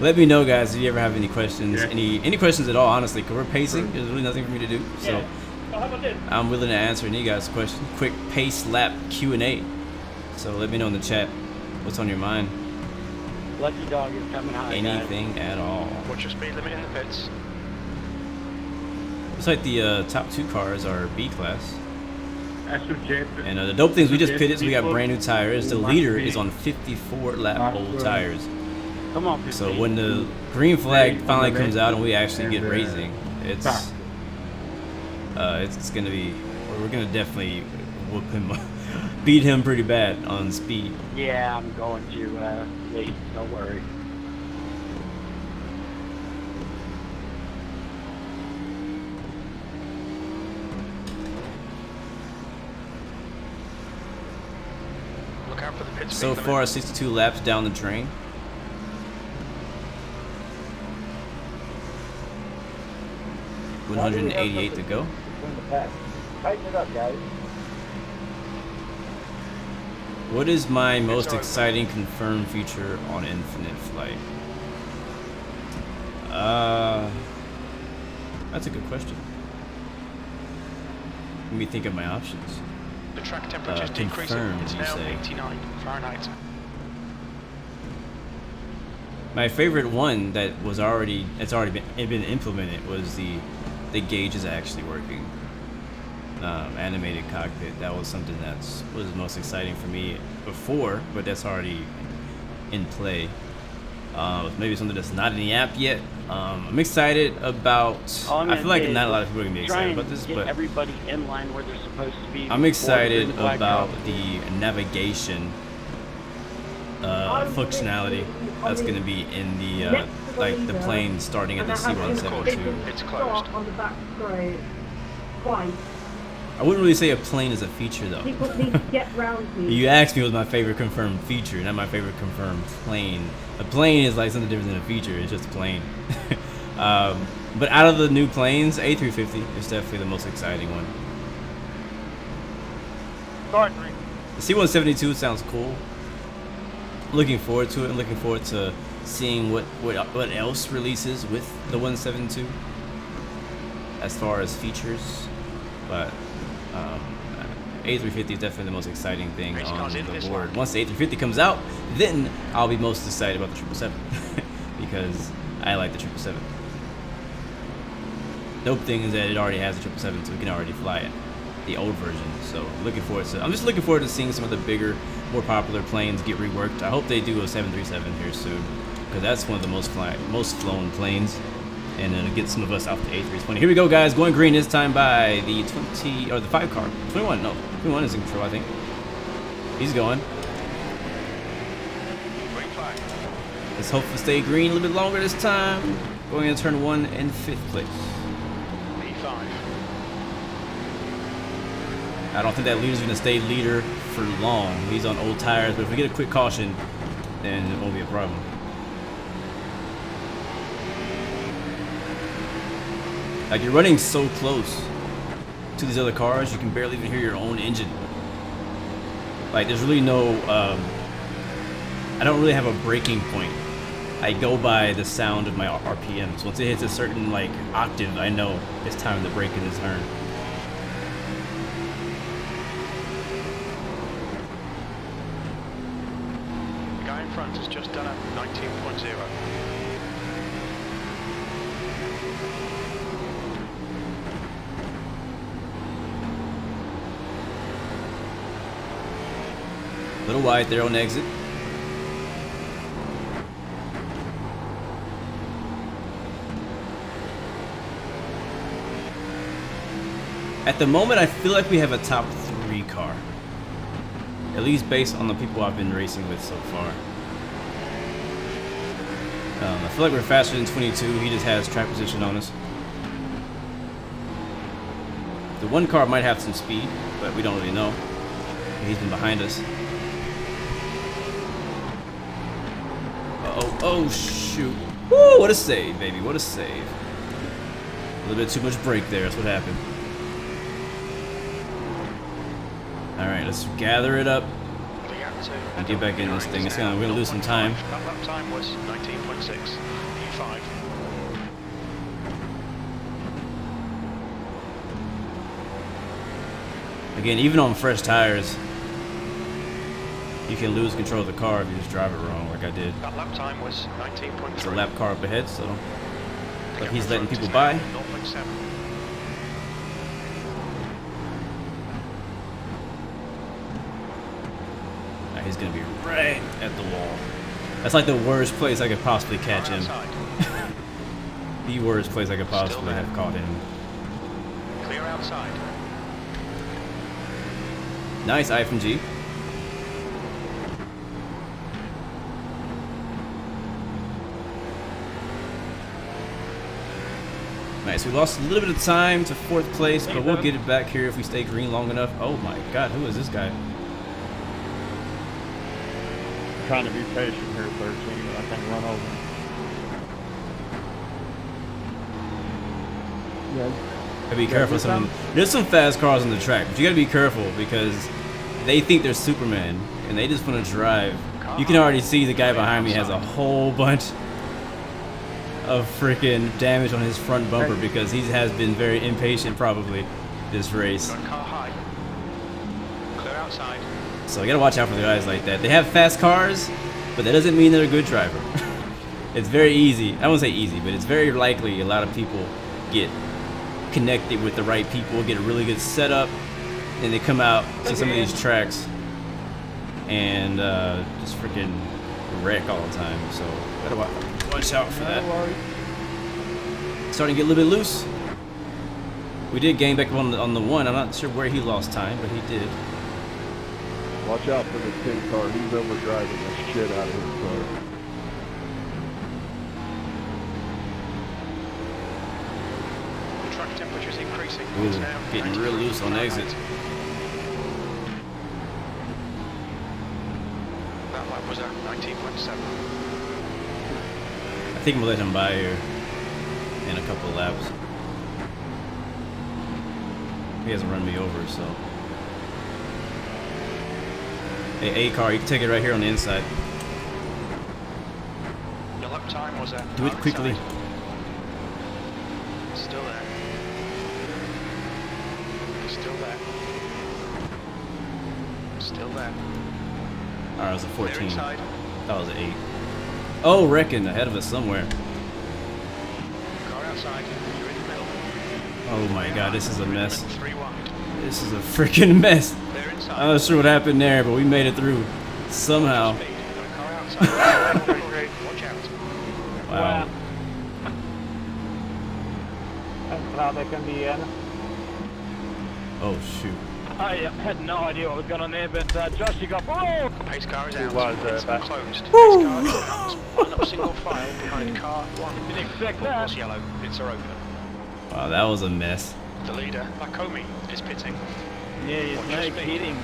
Let me know, guys, if you ever have any questions, any questions at all. Honestly, because we're pacing. There's really nothing for me to do, so I'm willing to answer any of you guys' questions. Quick pace lap Q&A. So let me know in the chat what's on your mind. Lucky dog is coming high. Anything at all. What's your speed limit in the pits? Looks like the top 2 cars are B class. SOJ. And the dope things, we just pitted, so we got brand new tires. The leader is on 54 lap old tires. Come on, so when the green flag finally comes out and we actually get racing, it's gonna be, we're gonna definitely whoop him, beat him pretty bad on speed. Yeah, I'm going to lead. Don't worry. Look out for the pit speed So limit. far, 62 laps down the drain. $188 to go. Tighten it up, guys. What is my most exciting confirmed feature on Infinite Flight? That's a good question. Let me think of my options. The track temperature is decreasing. It's now 89 Fahrenheit. My favorite one that was already been implemented was the gauge is actually working. Animated cockpit. That was something that was most exciting for me before, but that's already in play. Maybe something that's not in the app yet. I'm excited about. I feel like not a lot of people are gonna be excited about this, but everybody in line where they're supposed to be. I'm excited about the navigation functionality that's gonna be in the like the plane starting at the C-172. It's closed. On the back straight. Twice. I wouldn't really say a plane is a feature though. People need to get round me. You asked me what was my favorite confirmed feature, not my favorite confirmed plane. A plane is like something different than a feature. It's just a plane. But out of the new planes, A350 is definitely the most exciting one. The C-172 sounds cool. Looking forward to it. I'm looking forward to seeing what else releases with the 172 as far as features. But A350 is definitely the most exciting thing on the board. Once the A350 comes out, then I'll be most excited about the 777 because I like the 777. Dope thing is that it already has the 777, so we can already fly it, the old version. So I'm just looking forward to seeing some of the bigger, more popular planes get reworked. I hope they do a 737 here soon because that's one of the most flown planes. And then get some of us off the A320. Here we go, guys. Going green this time by the 20 or the 5 car. 21, no, 21 is in control, I think. He's going. Green flag. Let's hope to stay green a little bit longer this time. Going into turn 1 in 5th place. P5. I don't think that leader's gonna stay leader for long. He's on old tires, but if we get a quick caution, then it won't be a problem. Like, you're running so close to these other cars, you can barely even hear your own engine. Like, there's really no, I don't really have a braking point. I go by the sound of my RPMs. Once it hits a certain, like, octave, I know it's time to brake in this turn. The guy in front has just done a 19.0. A little wide there on exit. At the moment, I feel like we have a top 3 car. At least based on the people I've been racing with so far. I feel like we're faster than 22. He just has track position on us. The one car might have some speed, but we don't really know. He's been behind us. Oh shoot. Woo, what a save, baby. What a save. A little bit too much brake there. That's what happened. All right, let's gather it up and get back in this thing. We're gonna lose some time. That lap time was 19.6 P5. Again, even on fresh tires, you can lose control of the car if you just drive it wrong, like I did. That lap time was 19.3. There's a lap car up ahead, so like he's letting people by. 0.7. Now he's gonna be right at the wall. That's like the worst place I could possibly catch him. The worst place I could possibly have caught him. Clear outside. Nice I from G. Nice, we lost a little bit of time to 4th place, but we'll get it back here if we stay green long enough. Oh my god, who is this guy? I'm trying to be patient here, 13, but I can't run over. Yeah. Gotta be careful. There's some fast cars on the track, but you gotta be careful because they think they're Superman and they just want to drive. You can already see the guy behind me has a whole bunch of freaking damage on his front bumper because he has been very impatient probably this race. Car high. Clear outside. So you gotta watch out for the guys like that. They have fast cars, but that doesn't mean they're a good driver. It's very easy. I won't say easy, but it's very likely a lot of people get connected with the right people, get a really good setup, and they come out to some of these tracks and just freaking wreck all the time. So gotta watch out for that. Starting to get a little bit loose. We did gain back on the 1. I'm not sure where he lost time, but he did. Watch out for the 10 car. He's overdriving the shit out of his car. Track temperature's increasing. Ooh, It's now getting real loose on exit. That lap was at 19.7. I think we'll let him by here in a couple of laps. He hasn't run me over, so. Hey, A car, you can take it right here on the inside. Your lap time was at. Do it quickly. Still there. Still there. Still there. Alright, it was a 14. Inside. That was an 8. Oh, wrecking ahead of us somewhere. Car outside. You're in the middle. Oh my god, this is a mess. 3 wide. This is a freaking mess. They're inside. I'm not sure what happened there, but we made it through somehow. Speed. Car outside. Watch out. Wow. Oh shoot. I had no idea what was going on there, but Josh, you got... Oh! Pace car is It out. was, It's back. closed. Pace car is out. Line up single file behind car 1. Didn't expect Full that. course yellow. Pits are open. Wow, that was a mess. The leader, Bakomi, is pitting. Yeah, he's Watch your no speed. kidding.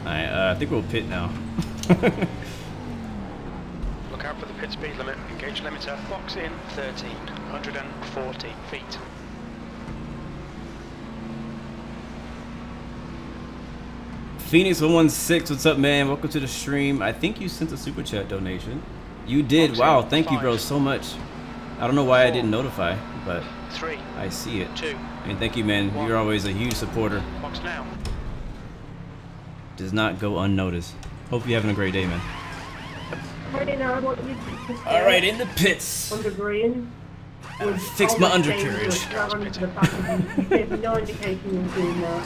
Alright, I think we'll pit now. Look out for the pit speed limit. Engage limiter. Box in 1340 feet. Phoenix 116, what's up, man? Welcome to the stream. I think you sent a super chat donation. You did. Box wow, in thank you, bro, 5. so much. I don't know why I didn't notify, but 3, I see it. 2. And thank you, man. 1. You're always a huge supporter. Box now. Does not go unnoticed. Hope you're having a great day, man. Right now, I want you to stay Alright, in the pits. on the green. with Fix all my the undercarriage. things that run into the back of you. You gave no indication you were doing that.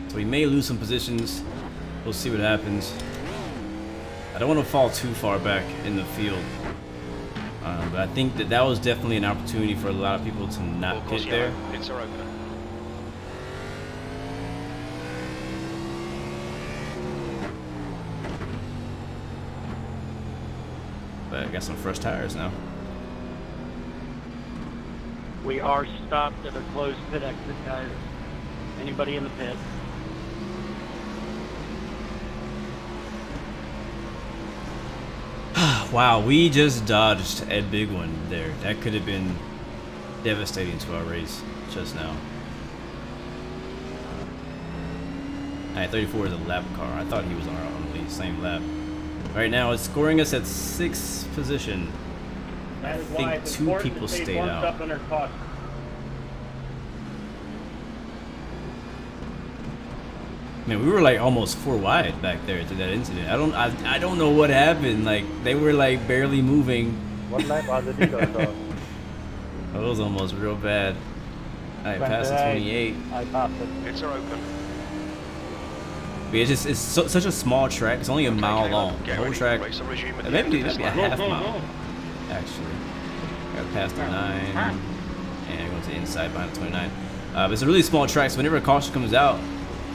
So we may lose some positions. We'll see what happens. I don't want to fall too far back in the field. But I think that was definitely an opportunity for a lot of people to not pit there. Pits are open. But I got some fresh tires now. We are stopped at a closed pit exit, guys. Anybody in the pit? Wow, we just dodged a big one there. That could have been devastating to our race just now. Alright, 34 is a lap car. I thought he was on the same lap. Right now, it's scoring us at 6th position. I think 2 people stayed out. Man, we were like almost 4 wide back there to that incident. I don't know what happened. Like they were like barely moving. What lap was it? That was almost real bad. I passed the 28. I passed it. Pits are open. But it's such a small track. It's only a mile long. The whole track, maybe a half mile actually. Got past the 9 and going to the inside behind the 29. But it's a really small track, so whenever a caution comes out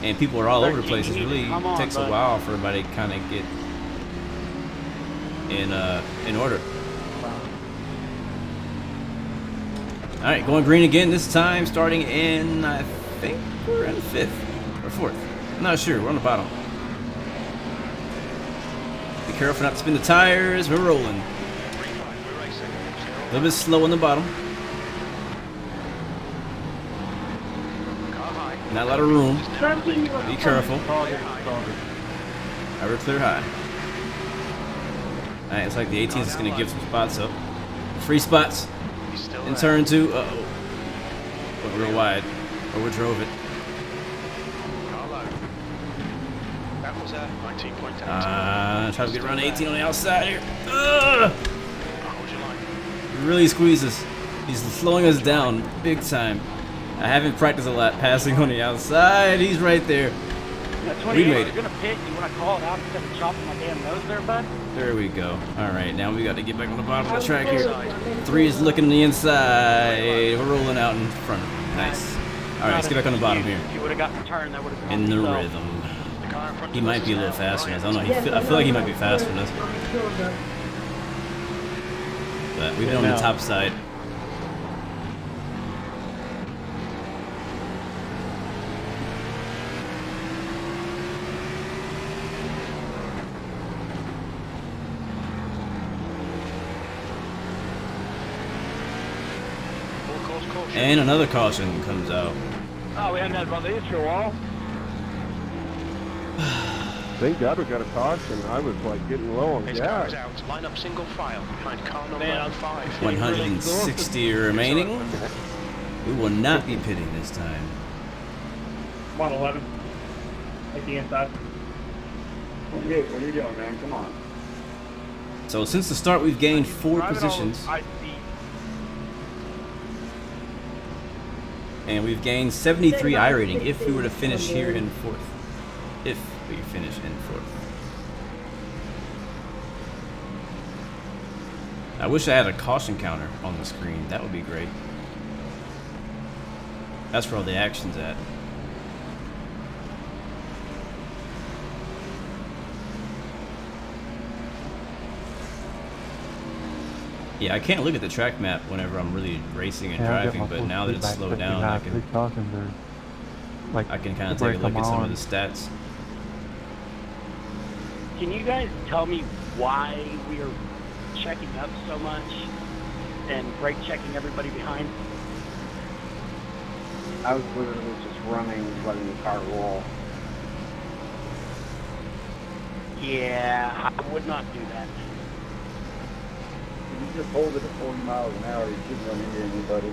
and people are all over the place, it really takes a while for everybody to kind of get in order. All right, going green again this time, starting in, I think we're in 5th or 4th. I'm not sure. We're on the bottom. Be careful not to spin the tires. We're rolling. A little bit slow on the bottom. Not a lot of room. Be careful. Alright, we're clear high. Alright, it's like the 18th is going to give some spots up. Free spots. In turn 2. Uh-oh. Went real wide. Overdrove it. Try to get around 18 on the outside here. He really squeezes. He's slowing us down big time. I haven't practiced a lot passing on the outside. He's right there. We made it. You're gonna pit. You wanna call it out instead of chopping my damn nose there, bud? There we go. All right, now we got to get back on the bottom of the track here. 3 is looking on the inside. We're rolling out in front of him. Nice. All right, let's get back on the bottom here. If you would have gotten the turn, that would have been in the rhythm. He might be a little faster than us. I don't know. I feel like he might be faster than us. But we've been on the top side. And another caution comes out. Oh, we haven't had about this for a while. Thank God we got a caution. I was like getting low on gas. Out. Line up single file behind car number 5. 160 remaining. We will not be pitting this time. Come on, 11. Take the inside. Okay, what are you doing, man? Come on. So since the start, we've gained 4 positions. And we've gained 73 iRating if we were to finish here in 4th. If we finish in 4th. I wish I had a caution counter on the screen. That would be great. That's where all the action's at. Yeah, I can't look at the track map whenever I'm really racing and driving, but now that it's slowed down, I can kind of take a look at some of the stats. Can you guys tell me why we are checking up so much and brake checking everybody behind? I was literally just running, letting the car roll. Yeah, I would not do that. If you just hold it at 40 miles an hour, you shouldn't run into anybody.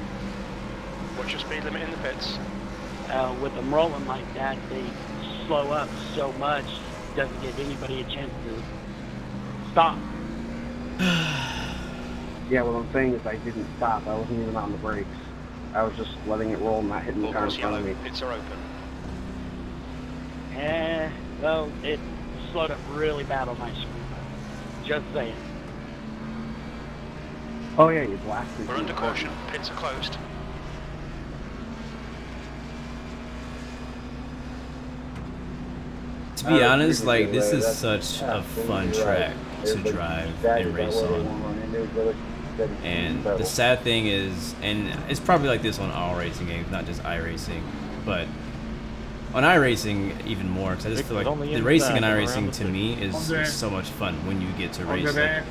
What's your speed limit in the pits? With them rolling like that, they slow up so much, it doesn't give anybody a chance to stop. Yeah, what I'm saying is I didn't stop. I wasn't even on the brakes. I was just letting it roll, not hitting the car in front of me. Pits are open. Well, it slowed up really bad on my screen. Just saying. Oh yeah, you blasted. We're under caution. Pits are closed. To be honest, like, this is such a fun track to drive and race on. And the sad thing is, and it's probably like this on all racing games, not just iRacing, but On iRacing, even more, because I just feel like the racing in iRacing to me is so much fun when you get to race. Like,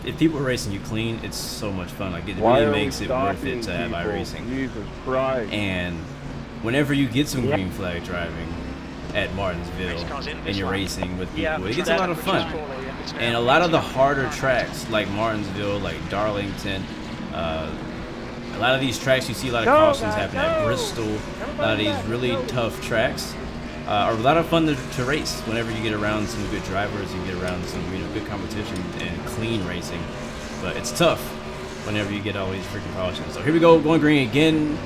if people are racing you clean, it's so much fun. Like it really makes it worth it to have iRacing. Jesus Christ! And whenever you get some green flag driving at Martinsville and you're racing with people, it gets a lot of fun. And a lot of the harder tracks, like Martinsville, like Darlington, a lot of these tracks you see a lot of cautions happen at Bristol. A lot of these really tough tracks are a lot of fun to race whenever you get around some good drivers and get around some good competition and clean racing. But it's tough whenever you get all these freaking cautions. So here we go, going green again.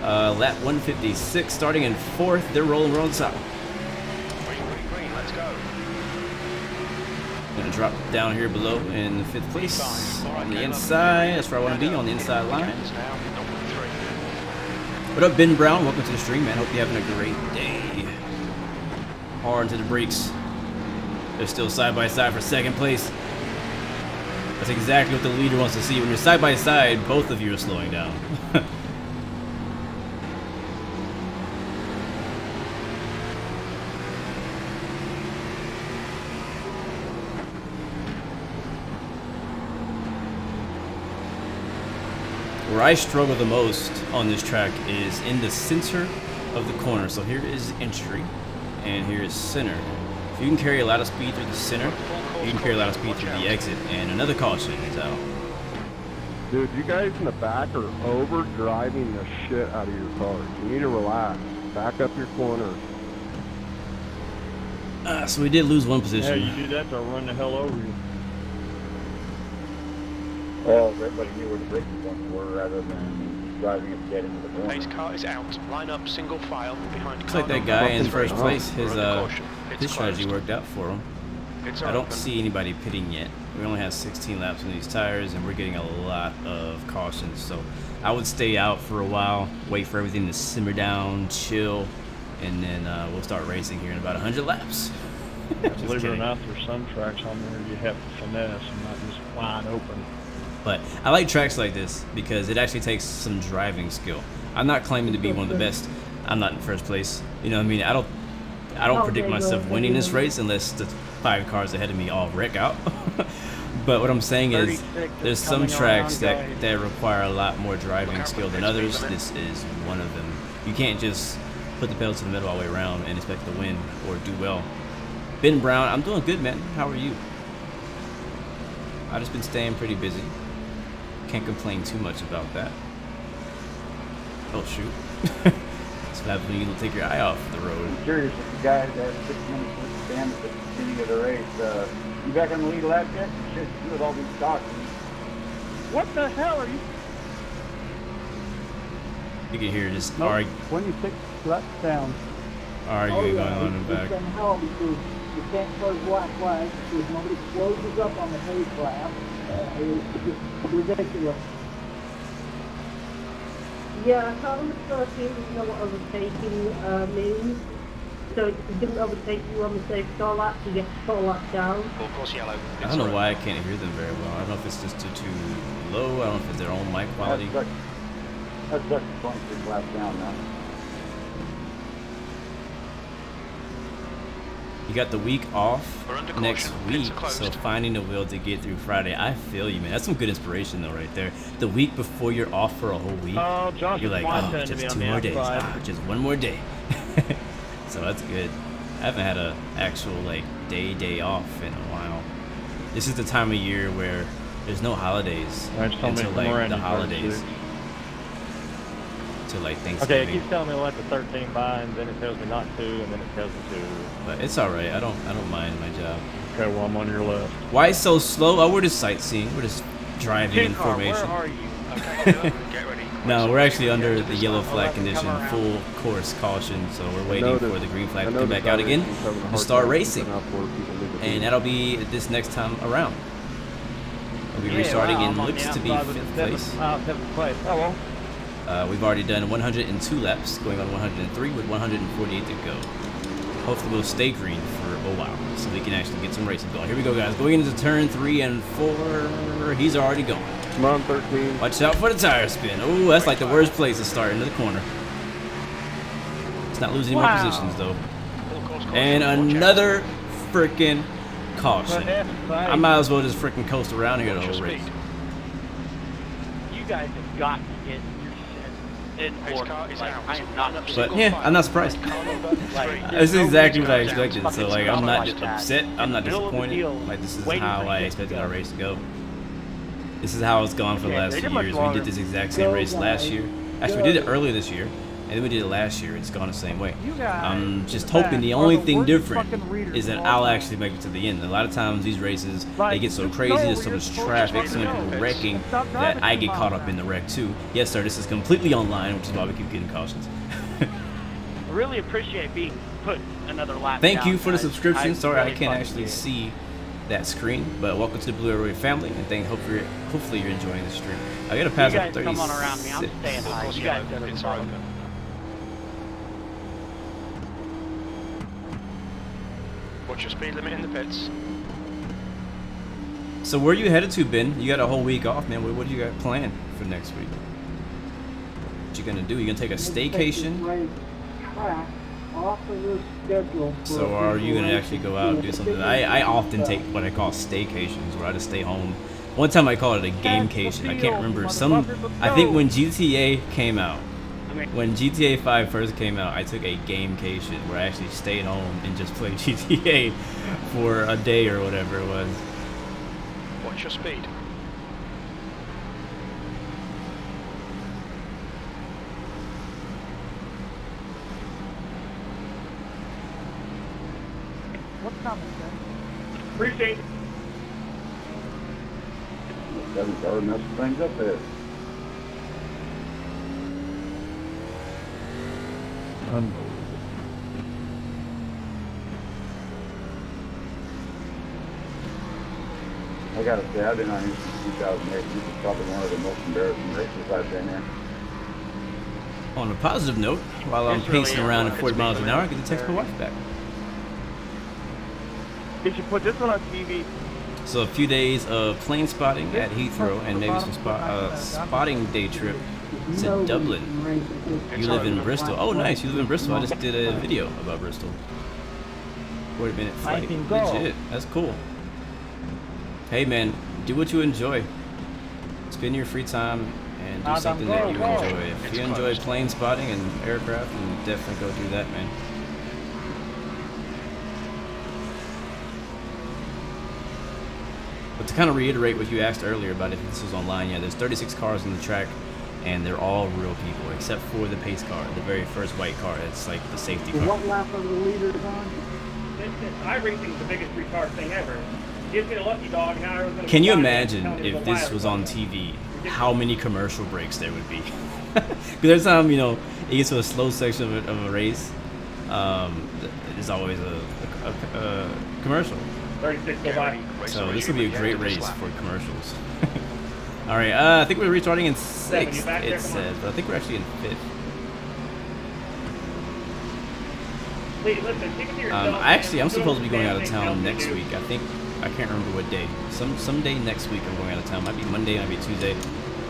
Lap 156, starting in 4th. They're rolling top. Green, let's go. Gonna drop down here below in 5th place on the inside. That's where I want to be, on the inside line. What up, Ben Brown? Welcome to the stream, man. Hope you're having a great day. Hard into the brakes. They're still side by side for 2nd place. That's exactly what the leader wants to see. When you're side by side, both of you are slowing down. Where I struggle the most on this track is in the center of the corner. So here is entry, and here is center. If you can carry a lot of speed through the center, you can carry a lot of speed through the exit. And another caution is out. Dude, you guys in the back are over driving the shit out of your cars. You need to relax. Back up your corner. So we did lose one position. Yeah, you do that, they'll run the hell over you. Well, everybody knew where the braking points were rather than driving it dead into the corner. Pace car is out. Line up single file behind. Looks like that guy in 1st place, his strategy worked out for him. I don't see anybody pitting yet. We only have 16 laps on these tires, and we're getting a lot of cautions. So I would stay out for a while, wait for everything to simmer down, chill, and then we'll start racing here in about 100 laps. Believe it or not, there's some tracks on there you have to finesse and not just wide open. But I like tracks like this because it actually takes some driving skill. I'm not claiming to be one of the best. I'm not in 1st place. You know what I mean? I don't predict myself winning this race unless the 5 cars ahead of me all wreck out. But what I'm saying is there's some tracks that require a lot more driving skill than others. This is one of them. You can't just put the pedal to the metal all the way around and expect to win or do well. Ben Brown, I'm doing good, man. How are you? I've just been staying pretty busy. Can't complain too much about that. Oh shoot. That's what happens when you take your eye off the road. I'm curious if the guy that 6 minutes with the stand at the beginning of the race, you back on the lead lap yet? Shit, you with all these cautions. What the hell are you? You can hear just 26 laps down. arguing going on in the back. Hell because you can't close black flags because nobody closes up on the pace lap. It's just ridiculous. Yeah, I saw them start seeing know what overtaking means. So if you didn't overtake you on the safe stall lap, you get 4 laps down. Of course, yellow. I don't know why I can't hear them very well. I don't know if it's just too low. I don't know if it's their own mic quality. That's 26 laps down now. You got the week off next week, so finding a will to get through Friday. I feel you, man. That's some good inspiration, though, right there. The week before you're off for a whole week, you're like, oh, just 2 more days. Just 1 more day. So that's good. I haven't had a actual like day off in a while. This is the time of year where there's no holidays until like the holidays. To like Thanksgiving. Okay, it keeps telling me to let the 13 by, and then it tells me not to, and then it tells me to. But it's all right. I don't mind my job. Okay, well I'm on your left. Why it's so slow? Oh, we're just sightseeing. We're just driving in formation. Where are you? Okay, get ready. No, we're actually under the yellow flag condition, full course caution, so we're waiting for the green flag to come back out again to start racing. And that'll be this next time around. We'll be restarting in looks to be 5th place. Oh, well. We've already done 102 laps, going on 103 with 148 to go. Hopefully we'll stay green for a while so we can actually get some racing going. Here we go, guys. Going into turn 3 and 4. He's already going. Come on, 13. Watch out for the tire spin. Oh, that's like the worst place to start into the corner. It's not lose any more positions though. And another freaking caution. I might as well just freaking coast around here the whole race. You guys have got to get your shit in order. Like, I am not. But yeah, I'm not surprised. This is exactly what I expected. So like, I'm not upset. I'm not disappointed. Like, this is how I expected our race to go. This is how it's gone for the last 2 years. We did this exact same race last year. Actually, we did it earlier this year, and then we did it last year. It's gone the same way. I'm just hoping the only thing different is that I'll actually make it to the end. A lot of times these races, they get so crazy, there's so much traffic, so many people wrecking, that I get caught up in the wreck too. Yes, sir, this is completely online, which is why we keep getting cautions. I really appreciate being put another lap. Thank you for the subscription. Sorry, I can't actually see that screen, but welcome to the Blue Arrow family, and hopefully you're enjoying the stream. I gotta pass up 36. Come on around me. I'm staying high. You guys got What's your speed limit in the pits? So where are you headed to, Ben? You got a whole week off, man. What do you got planned for next week? What you gonna do? You gonna take a staycation? Off of this schedule. So are you gonna actually go out and do something? I often take what I call staycations, where I just stay home. One time I called it a gamecation. I can't remember. I think when GTA came out, when GTA 5 first came out, I took a gamecation where I actually stayed home and just played GTA for a day or whatever it was. What's your speed? What's coming, sir? Appreciate it. Doesn't start messing things up there. I gotta say, I've been on here since 2008. This is probably one of the most embarrassing races I've been in. On a positive note, while I'm pacing around at 40 miles an hour, I get to text my wife back. Did you put this one on TV? So a few days of plane spotting at Heathrow, and maybe some spotting day trip to Dublin. You live in Bristol. Oh, nice. You live in Bristol. I just did a video about Bristol. 40-minute flight. Legit. That's cool. Hey, man, do what you enjoy. Spend your free time and do something that you enjoy. If you enjoy plane spotting and aircraft, then definitely go do that, man. But to kind of reiterate what you asked earlier about if this was online, yeah, there's 36 cars on the track, and they're all real people, except for the pace car, the very first white car. It's like the safety car. What lap are the leaders on? iRacing is the biggest retard thing ever. You just get a lucky dog, now everyone's gonna Can you imagine if this was on TV, how many commercial breaks there would be? Because every time, you know, it gets to a slow section of a race, there's always a commercial. 36 go by. So this will be a great race for commercials. All right, I think we're restarting in 6th, it says, but I think we're actually in 5th. I'm supposed to be going out of town next week. I can't remember what day. Some day next week I'm going out of town. Might be Monday, might be Tuesday,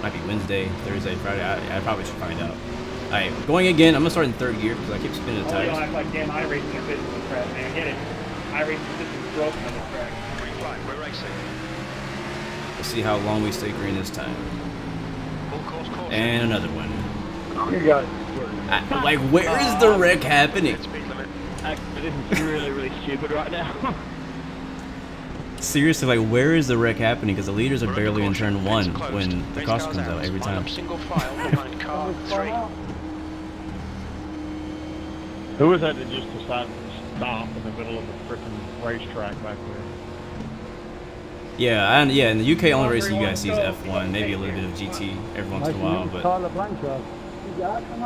might be Wednesday, Thursday, Friday. I probably should find out. All right, going again. I'm gonna start in 3rd gear because I keep spinning the tires. Don't act like damn iRacing is business on the track, man. Get it. iRacing system is broken on the track. Green flag, we're racing. We'll see how long we stay green this time. Full course caution. And another one. You got it. Like, where is the wreck happening? Speed limit. This is really, really stupid right now. Seriously, like, where is the wreck happening? Because the leaders are barely in turn 1 when the caution comes out every time. Single file behind car 3. Who was that just decided to stop in the middle of the freaking racetrack back there? Yeah, yeah. In the UK, only racing you guys see is F1, maybe a little bit of GT every once in a while. But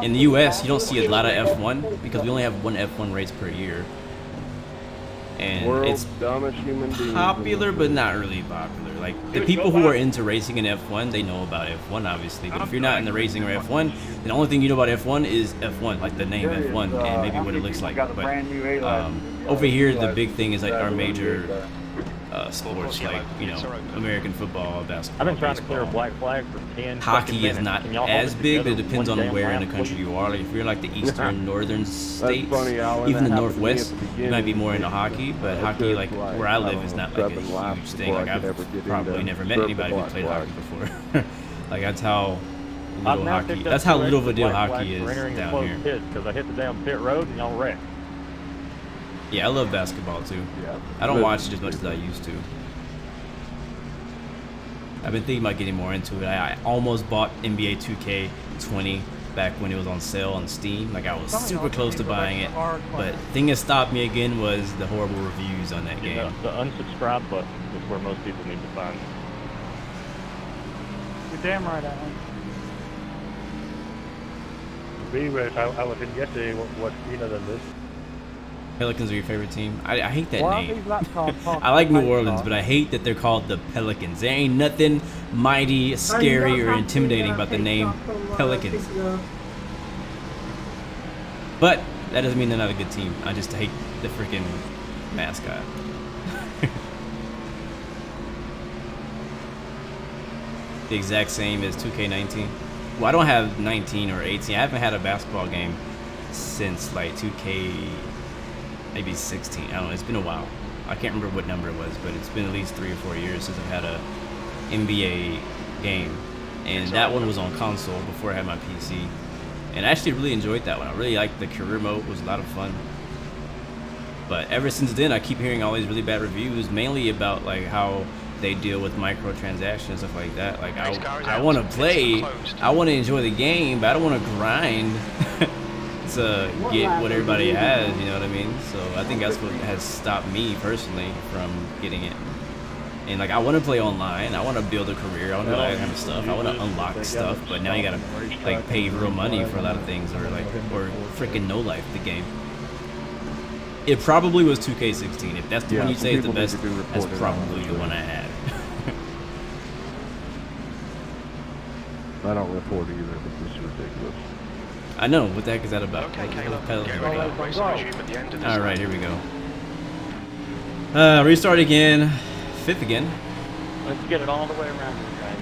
in the US, you don't see a lot of F1 because we only have one F1 race per year. And it's popular, but not really popular. Like, the people who are into racing in F1, they know about F1, obviously. But if you're not into racing or F1, then the only thing you know about F1 is F1, like the name F1, and maybe what it looks like. But over here, the big thing is like our major sports like, you know, American football, basketball, I've been trying to baseball. clear a black flag for 10 Hockey is not Can y'all hold as it big, but it together depends one on damn where in lap, the country please? you are. Like if you're like the eastern, northern states, funny, Alan. even the That happened to me Northwest, at the you might beginning. be more into hockey. But It hockey, took, like like, where I I live, don't is know, not like a 7 laps huge thing. before Like I could I've ever get probably into never met surf anybody the who black played flag. hockey before. Like that's how I've little now hockey. picked up That's how 2 little of a extra deal black hockey flags for is entering down closed here. pits because I hit the damn pit road and y'all wrecked. Yeah, I love basketball too. Yeah. I don't watch it as much as I used to. I've been thinking about getting more into it. I almost bought NBA 2K20 back when it was on sale on Steam. Like I was super close to buying it, but the thing that stopped me again was the horrible reviews on that game. The unsubscribe button is where most people need to find it. You're damn right, Alan. I was in yesterday. What than this? Pelicans are your favorite team? I hate that Why are name. these laptops talking I like New like Orleans, that? but I hate that they're called the Pelicans. There ain't nothing mighty, scary, or intimidating about the name Pelicans. But that doesn't mean they're not a good team. I just hate the freaking mascot. The exact same as 2K19. Well, I don't have 19 or 18. I haven't had a basketball game since like 2K, maybe 16. I don't know. It's been a while. I can't remember what number it was, but it's been at least 3 or 4 years since I've had a NBA game. And that one was on console before I had my PC. And I actually really enjoyed that one. I really liked the career mode. It was a lot of fun. But ever since then, I keep hearing all these really bad reviews, mainly about like how they deal with microtransactions and stuff like that. Like I want to play, I want to enjoy the game, but I don't want to grind to get what everybody has. You know what I mean? So I think that's what has stopped me personally from getting it. And like I want to play online, I want to build a career, I want to do all that kind of stuff, I want to unlock stuff. But now you gotta like pay real money for a lot of things, or freaking No Life the game. It probably was 2K16. If that's the one you say is the best, that's probably the one I had. I don't report either, but this is ridiculous. I know. What the heck is that about? Okay, Caleb. Get ready. Race will resume at the end of this All right, lap. here we go. Restart again. 5th again. Let's get it all the way around here, guys.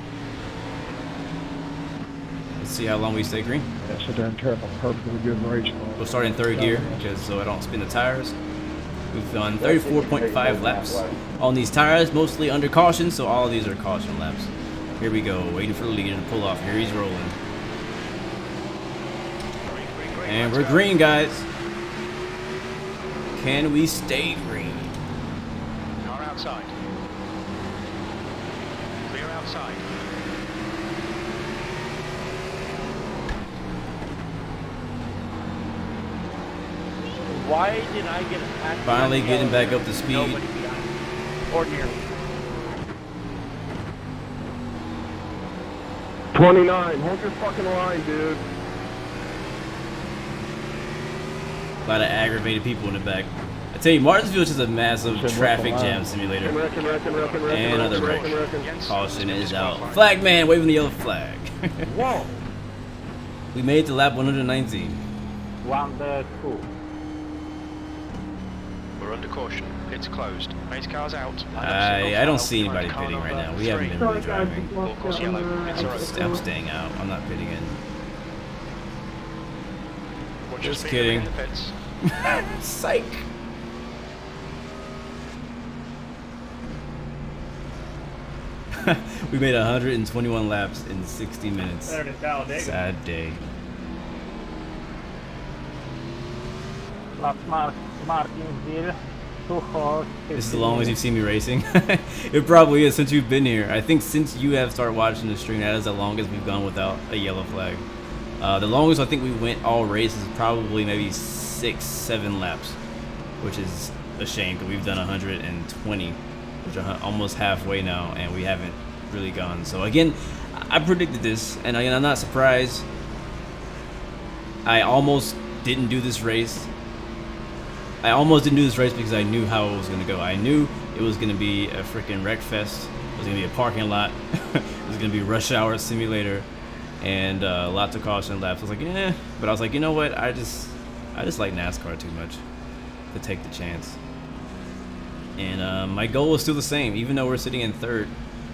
Let's see how long we stay green. That's a damn terrible, perfectly good race. We'll start in 3rd gear, because so I don't spin the tires. We've done 34.5 laps on these tires, mostly under caution, so all of these are caution laps. Here we go, waiting for the leader to pull off. Here he's rolling. And we're green, guys. Can we stay green? Car outside. Clear outside. Why did I get attacked? Finally getting back up to speed. Nobody behind. Ordinary. 29, hold your fucking line, dude. A lot of aggravated people in the back. I tell you, Martinsville is just a massive traffic jam simulator. And another wreck. Caution is out. Flag man waving the yellow flag. Whoa. We made it to lap 119. Wonderful. We're under caution. Pit's closed. Race car's out. I don't see anybody pitting right now. We haven't been really driving. Full course yellow. Pit's are open. I'm staying out. I'm not pitting in. Watch your Just speed kidding. in the pits. Psych. We made 121 laps in 60 minutes. Better than Talladega. Sad day. Martinsville. Too hard. This is the longest you've seen me racing. It probably is since you've been here. I think since you have started watching the stream, that is the longest we've gone without a yellow flag. The longest I think we went all races is probably maybe 6-7 laps, which is a shame because we've done 120, which are almost halfway now, and we haven't really gone. So again, I predicted this, and again, I'm not surprised. I almost didn't do this race. I almost didn't do this race because I knew how it was going to go. I knew it was going to be a freaking wreck fest. It was going to be a parking lot. It was going to be rush hour simulator, and lots of caution laps. I was like, eh, but I was like, you know what? I just like NASCAR too much to take the chance. And my goal is still the same, even though we're sitting in third.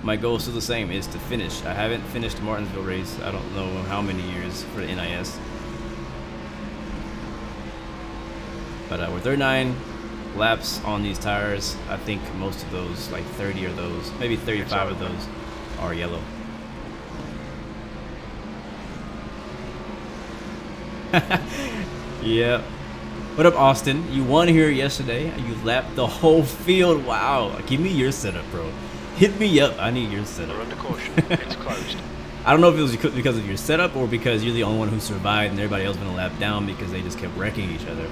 My goal is still the same, is to finish. I haven't finished the Martinsville race. I don't know how many years for the NIS. But we're 39 laps on these tires. I think most of those, like 30 of those, maybe 35 of those are yellow. Yeah. What up, Austin? You won here yesterday. You lapped the whole field. Wow. Give me your setup, bro. Hit me up. I need your setup. We're under caution. It's closed. I don't know if it was because of your setup or because you're the only one who survived and everybody else went a lap down because they just kept wrecking each other.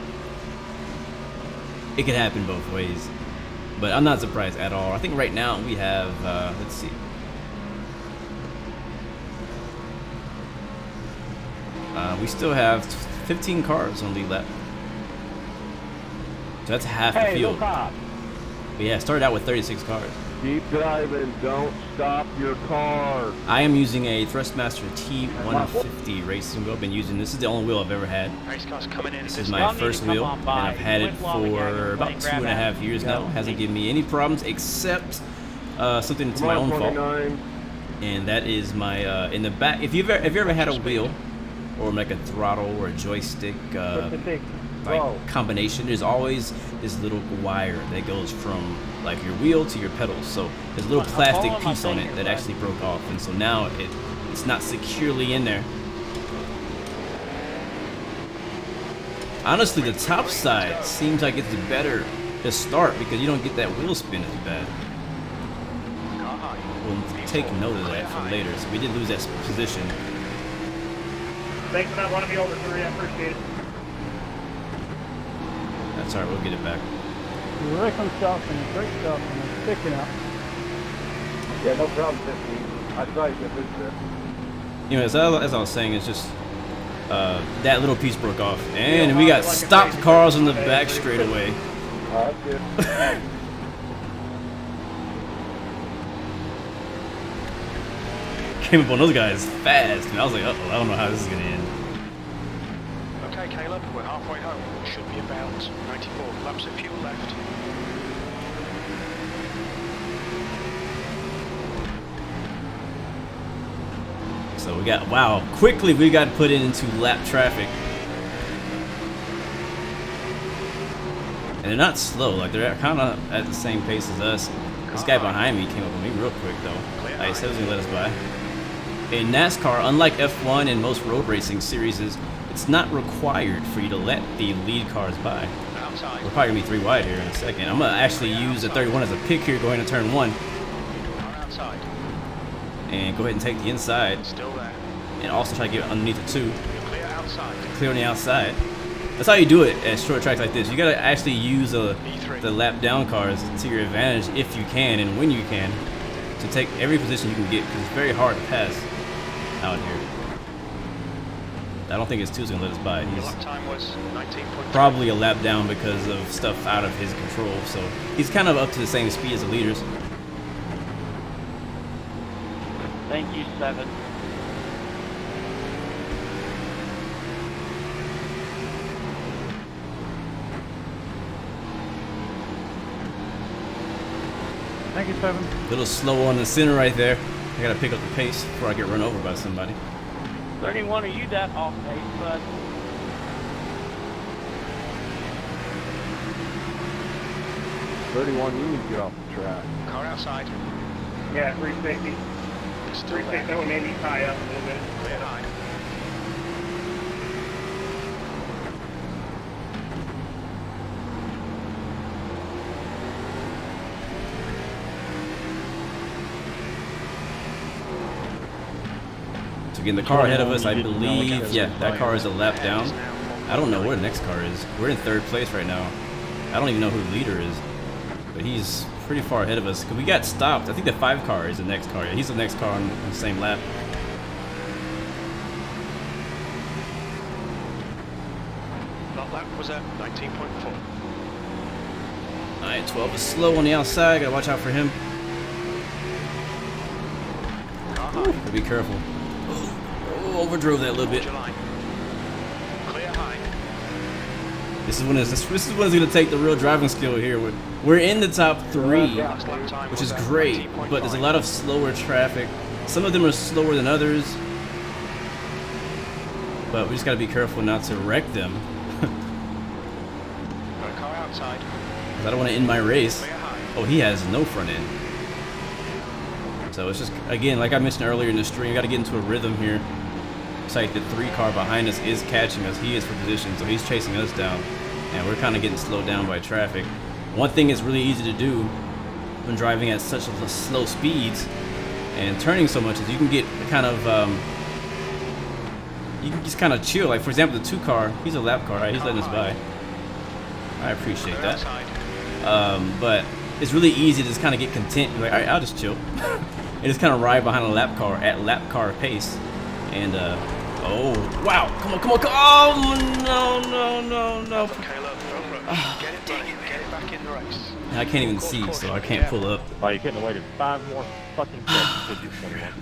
It could happen both ways. But I'm not surprised at all. I think right now we have, let's see. We still have 15 cars on lead lap. So that's half the field. But yeah, it started out with 36 cars. Keep driving, don't stop your car. I am using a Thrustmaster T150 racing wheel. I've been using this. Is the only wheel I've ever had. This is my first wheel, and I've had it for about 2.5 years now. Hasn't given me any problems except something that's my own fault. And that is my in the back. If you ever had a wheel or like a throttle or a joystick like combination, there's always this little wire that goes from like your wheel to your pedals. So there's a little plastic piece on it that actually broke off, and so now it's not securely in there. Honestly, the top side seems like it's better to start because you don't get that wheel spin as bad. We'll take note of that for later. So we did lose that position. Thanks for not running me over, Three. I appreciate it. That's alright, we'll get it back. Reckless stuff and great stuff and it's sticking out. Yeah, no problem, 15. I tried to get this there. You know, as I was saying, it's just that little piece broke off, and we got stopped cars on the back straight away. That's good. Came up on those guys fast, and I was like, uh-oh, I don't know how this is gonna end. Okay, Caleb, we're halfway home. Should be about 94 laps of fuel left. So we got, wow, quickly we got put into lap traffic. And they're not slow, like they're kind of at the same pace as us. This guy behind me came up on me real quick though. I said he was gonna let us by. In NASCAR, unlike F1 and most road racing series, it's not required for you to let the lead cars by. We're probably gonna be 3 wide here in a second. I'm gonna actually use the 31 as a pick here going to turn 1. And go ahead and take the inside. Still there. And also try to get underneath the 2. Clear outside. Clear on the outside. That's how you do it at short tracks like this. You gotta actually use the lap down cars to your advantage if you can and when you can to take every position you can get because it's very hard to pass out here. I don't think his 2's gonna let us by. He's time was 19.2. probably a lap down because of stuff out of his control. So he's kind of up to the same speed as the leaders. Thank you, 7. Thank you, 7. A little slow on the center right there. I gotta pick up the pace before I get run over by somebody. 31, are you that off pace, bud? You need to get off the track. Car outside. Yeah, 360. 360, that one made me tie up a little bit. Clear high. So again, the car ahead of us, I believe, yeah, that car is a lap down. I don't know where the next car is. We're in 3rd place right now. I don't even know who the leader is, but he's pretty far ahead of us because we got stopped. I think the 5 car is the next car. Yeah, he's the next car on the same lap. That lap was at 19.4. Alright, 12 is slow on the outside. Gotta watch out for him. Gotta be careful. Oh, overdrove that a little bit. Clear high. This is when it's gonna take the real driving skill here with We're in the top 3, which is great, but there's a lot of slower traffic. Some of them are slower than others, but we just gotta be careful not to wreck them. Car outside. I don't want to end my race. Oh, he has no front end. So it's just, again, like I mentioned earlier in the stream, you got to get into a rhythm here. It's like the 3 car behind us is catching us. He is for position, so he's chasing us down. And we're kind of getting slowed down by traffic. One thing is really easy to do when driving at such slow speeds and turning so much is you can get kind of, you can just kind of chill. Like, for example, the 2 car, he's a lap car, right? He's letting us by. I appreciate that. But it's really easy to just kind of get content. You're like, all right, I'll just chill. And just kind of ride behind a lap car at lap car pace. And, oh, wow. Come on, come on, come on. Oh, no. Get it back in the race. I can't even see, so I can't pull up. Oh, you couldn't have waited 5 more fucking seconds to do 21.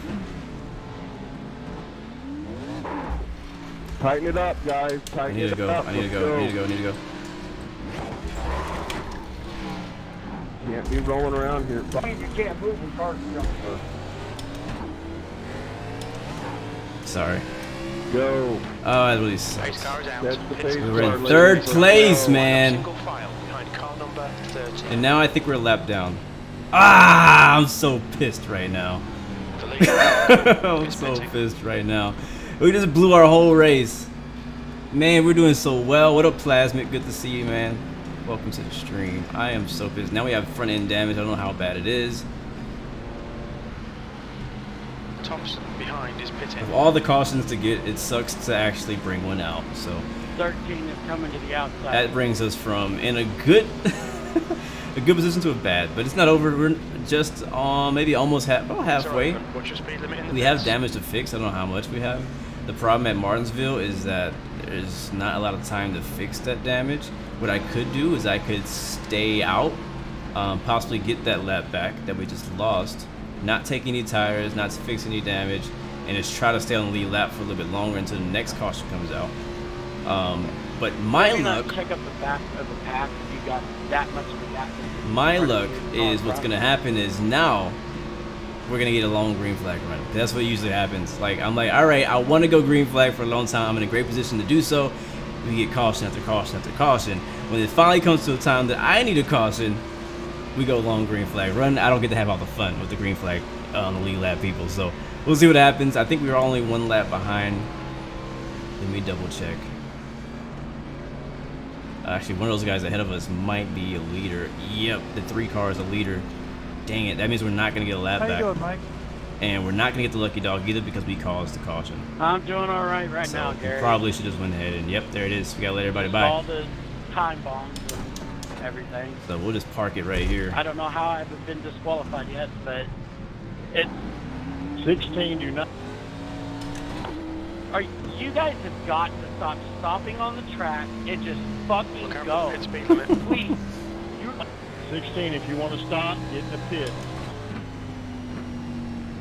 Tighten it up, guys. I need to go. I need to go. Can't be rolling around here. You can't move when cars jump. Sorry. Go. Oh, that really sucks. That's the pace We were in car, 3rd ladies. place, man. And now I think we're a lap down. Ah, I'm so pissed right now. I'm so pissed right now. We just blew our whole race. Man, we're doing so well. What up, Plasmic? Good to see you, man. Welcome to the stream. I am so pissed. Now we have front end damage. I don't know how bad it is. Thompson behind is pitting. Of all the cautions to get, it sucks to actually bring one out. So 13 is coming to the outside. that brings us from in a good a good position to a bad, but it's not over. We're just maybe almost halfway. What's your speed limit in the We have damage to fix. I don't know how much we have. The problem at Martinsville is that there's not a lot of time to fix that damage. What I could do is I could stay out, possibly get that lap back that we just lost, not take any tires, not to fix any damage, and just try to stay on the lead lap for a little bit longer until the next caution comes out. But my luck, check up the back of the pack if you got that much of a gap. my luck is what's gonna happen is now we're gonna get a long green flag run. That's what usually happens. Like, I'm like, all right, I want to go green flag for a long time. I'm in a great position to do so. We get caution after caution after caution. When it finally comes to a time that I need a caution, we go long green flag run. I don't get to have all the fun with the green flag on the lead lap people. So we'll see what happens. I think we were only 1 lap behind. Let me double check. Actually, one of those guys ahead of us might be a leader. Yep, the 3 car is a leader. Dang it, that means we're not going to get a lap back. How you doing, Mike? And we're not going to get the lucky dog either because we caused the caution. I'm doing all right now, Gary. We probably should just went ahead and yep, there it is. We got to let everybody by. All the time bombs and everything. So we'll just park it right here. I don't know how I haven't been disqualified yet, but it's 16, do not. You guys have got to stop stopping on the track and just fucking go. Please. 16, if you want to stop, get in the pit.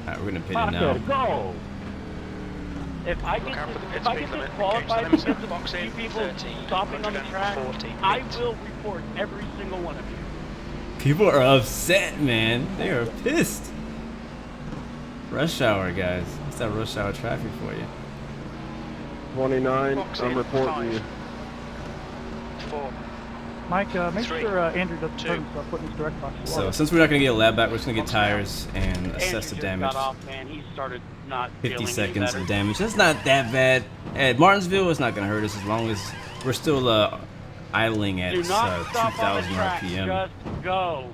Alright, we're gonna pit it now. Go. If I get disqualified because of 2 people stopping on the track, I will report every single one of you. People are upset, man. They are pissed. Rush hour, guys. What's that rush hour traffic for you? 29, I'm reporting you. 4. Mike, make sure Andrew doesn't turn himself, put in his direct box. So since we're not gonna get a lap back, we're just gonna get tires and assess the damage. Got off, man. He started not 50 seconds of damage. That's not that bad. At Martinsville, it's not gonna hurt us as long as we're still idling at 2,000 RPM. Just go.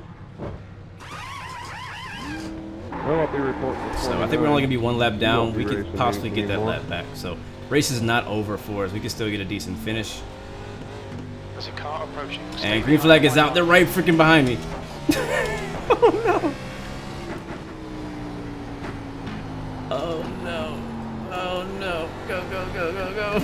Well, I'll be reporting. So I think we're only gonna be 1 lap down. We could possibly get that lap back. So race is not over for us. We can still get a decent finish. There's a car approaching. And green flag is out. They're right freaking behind me. Oh no. Oh no. Oh no. Go, go, go, go, go.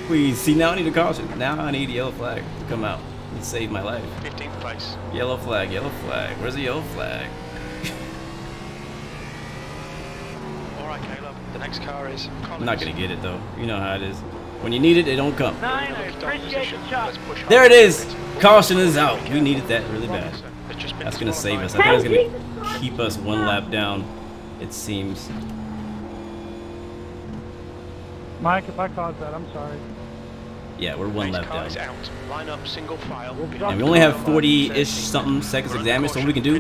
Please. See, now I need a caution. Now I need a yellow flag to come out and save my life. 15th place. Yellow flag, yellow flag. Where's the yellow flag? Alright, Caleb. The next car is I'm not going to get it, though. You know how it is. When you need it, it don't come. 9, I appreciate the shot. There it is. Caution is out. We needed that really bad. That's gonna save us. I think it's gonna keep us one lap down, it seems. Mike, if I caused that, I'm sorry. Yeah, we're one lap down. Line up single file. And we only have 40-ish something seconds of damage, so what we can do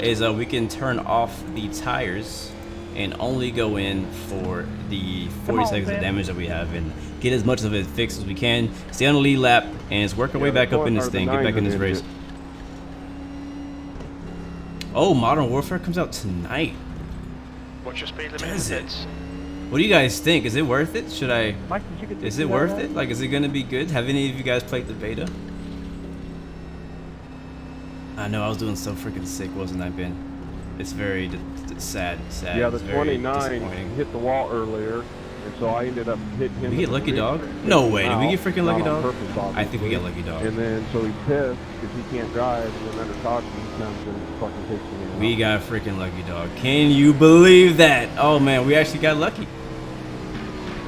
is we can turn off the tires and only go in for the 40 seconds of damage that we have and get as much of it fixed as we can. Stay on the lead lap and just work our way back up in this thing. Get back in this race. Oh, Modern Warfare comes out tonight. What's your speed limit? Does it? What do you guys think? Is it worth it? Should I? Is it worth it? Like, is it gonna be good? Have any of you guys played the beta? I know I was doing so freaking sick, wasn't I, Ben? It's very sad. Yeah, the 29 hit the wall earlier, and so I ended up hitting him. We get lucky dog? No way. Did we get freaking lucky dog? Purpose, I think we get lucky dog. And then so he's pissed because he can't drive, and then under caution he comes and fucking takes me. We got freaking lucky dog. Can you believe that? Oh man, we actually got lucky.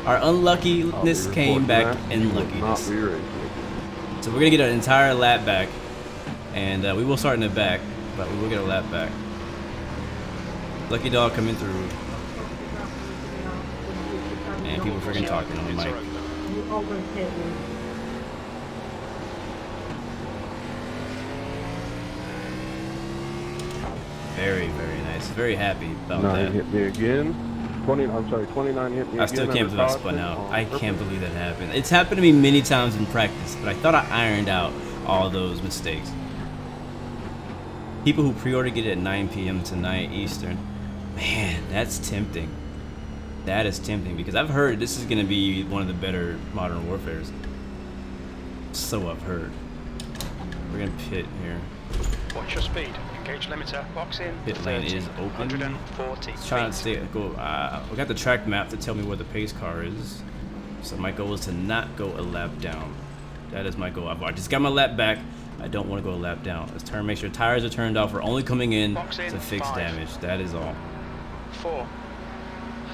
Our unluckiness came back in luckiness. So we're gonna get an entire lap back, and we will start in the back, but we will get a lap back. Lucky dog coming through, and people freaking talking on the mic. Very, very nice. Very happy about that. Hit me again. 29 hit me. I still can't believe I spun out. I can't believe that happened. It's happened to me many times in practice, but I thought I ironed out all those mistakes. People who pre-order get it at 9 p.m. tonight Eastern. Man, that's tempting. That is tempting because I've heard this is going to be one of the better Modern Warfares. So I've heard. We're going to pit here. What's your speed? Engage limiter. Box in. Pit lane is open. 140. Let's try and stay. Go. We got the track map to tell me where the pace car is. So my goal is to not go a lap down. That is my goal. I just got my lap back. I don't want to go a lap down. Let's make sure tires are turned off. We're only coming in to fix damage. That is all. 4.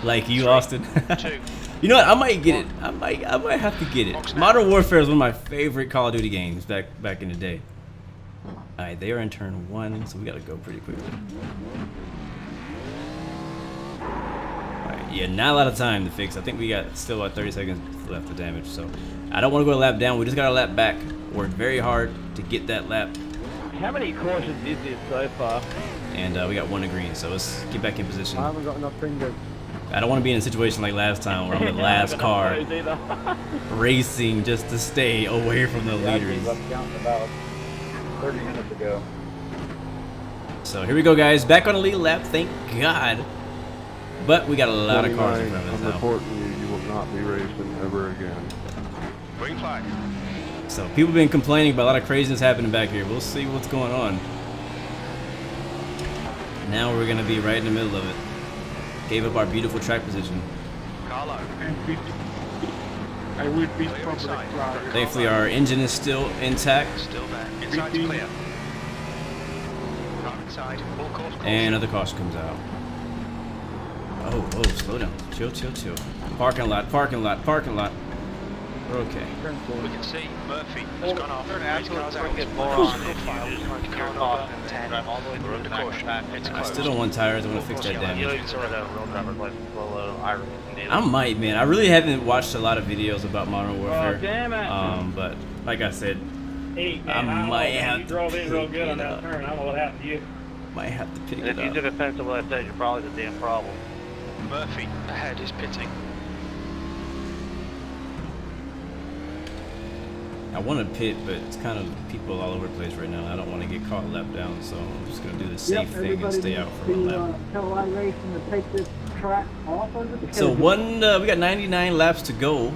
Like you, 3, Austin. 2. You know what? I might get it. I might have to get it. Modern Warfare is one of my favorite Call of Duty games back in the day. All right, they are in turn 1, so we gotta go pretty quickly. All right, yeah, not a lot of time to fix. I think we got still about 30 seconds left of damage, so I don't want to go a lap down. We just got a lap back. Worked very hard to get that lap. How many cautions is this so far? And we got 1 to green, so let's get back in position. I haven't got enough fingers. I don't want to be in a situation like last time where I'm the last car racing just to stay away from the leaders. I was counting about 30 minutes ago. So here we go, guys. Back on the lead lap, thank God. But we got a lot of cars in front of us now. I'm reporting you will not be racing ever again. Green flag. So people have been complaining about a lot of craziness happening back here. We'll see what's going on. Now we're gonna be right in the middle of it. Gave up our beautiful track position. Carlo. I would be Thankfully, our engine is still intact. Still there. Inside's clear. Car inside. Full course. And another caution comes out. Oh, slow down. Chill. Parking lot. We're okay. We can see Murphy has gone off. These cars out. We're under caution. I still don't want tires. I want to fix that damage. I might, man. I really haven't watched a lot of videos about Modern Warfare. But like I said, I might have to drove in real good on that turn. I don't know what happened to you. Might have to pick it up. If you did offensive left edge, you're probably the damn problem. Murphy ahead is pitting. I want to pit, but it's kind of people all over the place right now. I don't want to get caught lap down, so I'm just going to do the safe thing and stay out for one lap. Canal Lipebar10 to take this track off of it. So we got 99 laps to go.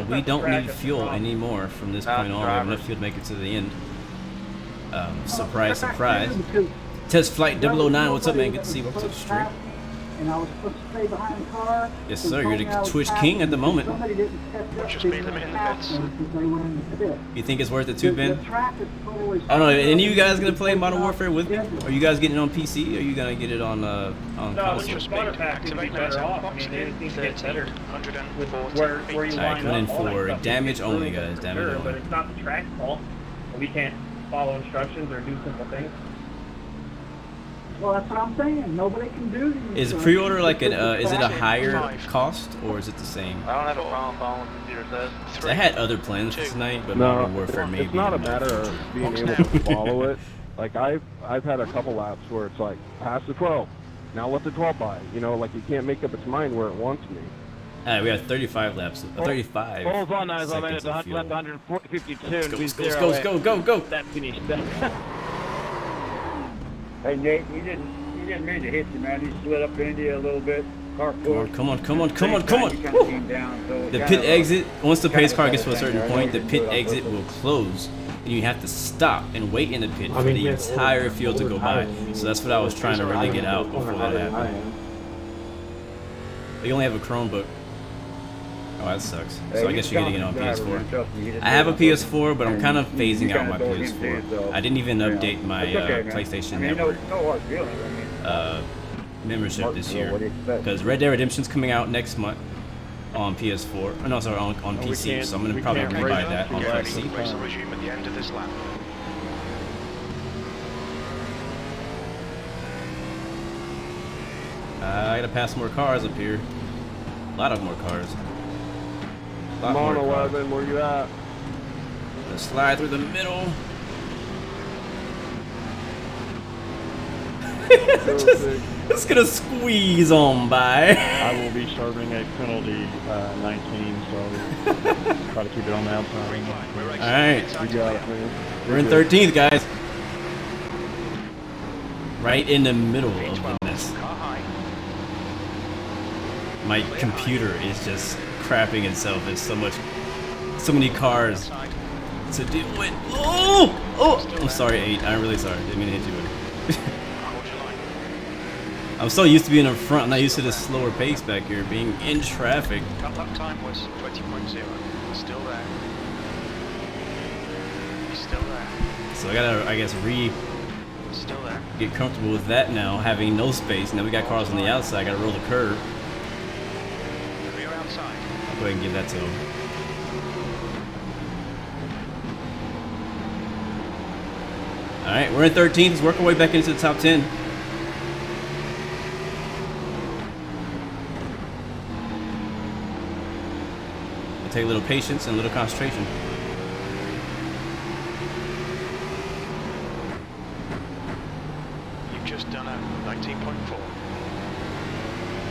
We don't need fuel anymore from this point on. We have enough fuel to make it to the end. Surprise. Test flight 009, what's up, man? Good to see you. Welcome to the stream. And I was supposed to stay behind the car. Yes, sir. You're the Twitch king at the moment. What's your speed limit in the pits? You think it's worth it too, Ben? I don't know. Any of you guys gonna play Modern Warfare with me? Are you guys getting it on PC? Or are you gonna get it on console? What's your speed? Activate better off. I mean, anything gets better. 140. Where you Alright, coming in for damage only, guys. Damage only. But it's not the track's fault. We can't follow instructions or do simple things. Well, that's what I'm saying. Nobody can do these. Is pre-order like an is it a higher cost or is it the same? I don't have a problem following what the computer says. I had other plans for tonight, but No, Modern Warfare maybe. it's not a matter of being able to follow it. Like I've had a couple laps where it's like pass the 12, now let the 12 by. You know, like it can't make up its mind where it wants me. We have 35 laps. 35. Hold on, I was seconds at of fuel. 152. Go. That finished. Hey Nate, he didn't mean to hit you, man. He slid up into you a little bit. Car pushed. Come on. He kind of came down, so The pit exit, once the pace car gets to a certain point, the pit exit will close. And you have to stop and wait in the pit for the entire field to go by. So that's what I was trying to really get out before that happened. But you only have a Chromebook. Oh, that sucks. So I guess you're getting it on PS4. I have a PS4, but I'm kind of phasing out my PS4. I didn't even update my PlayStation Network membership this year because Red Dead Redemption's coming out next month on PS4. Oh, no, sorry, on PC. So I'm gonna probably rebuy that on PC. Race will resume at the end of this lap. I gotta pass more cars up here. A lot of more cars. Come on, 11, where you at? Gonna slide through the middle. Just gonna squeeze on by. I will be serving a penalty 19, so try to keep it on the outside. Alright. You got it, man. We're in 13th, guys. Right in the middle of the mess. My computer is just crapping itself. There's so many cars to deal with. Oh! I'm sorry, 8. I'm really sorry. Didn't mean to hit you with it. I'm so used to being in front. I'm not used to this slower pace back here, being in traffic. That lap time was 20.0. Still there. He's still there. So I gotta, I guess, Still there. get comfortable with that now, having no space. Now we got cars on the outside. I gotta roll the curve. Clear outside. I'll go ahead and give that to him. Alright, we're in 13th. Let's work our way back into the top 10. It'll take a little patience and a little concentration. You've just done a 19.4.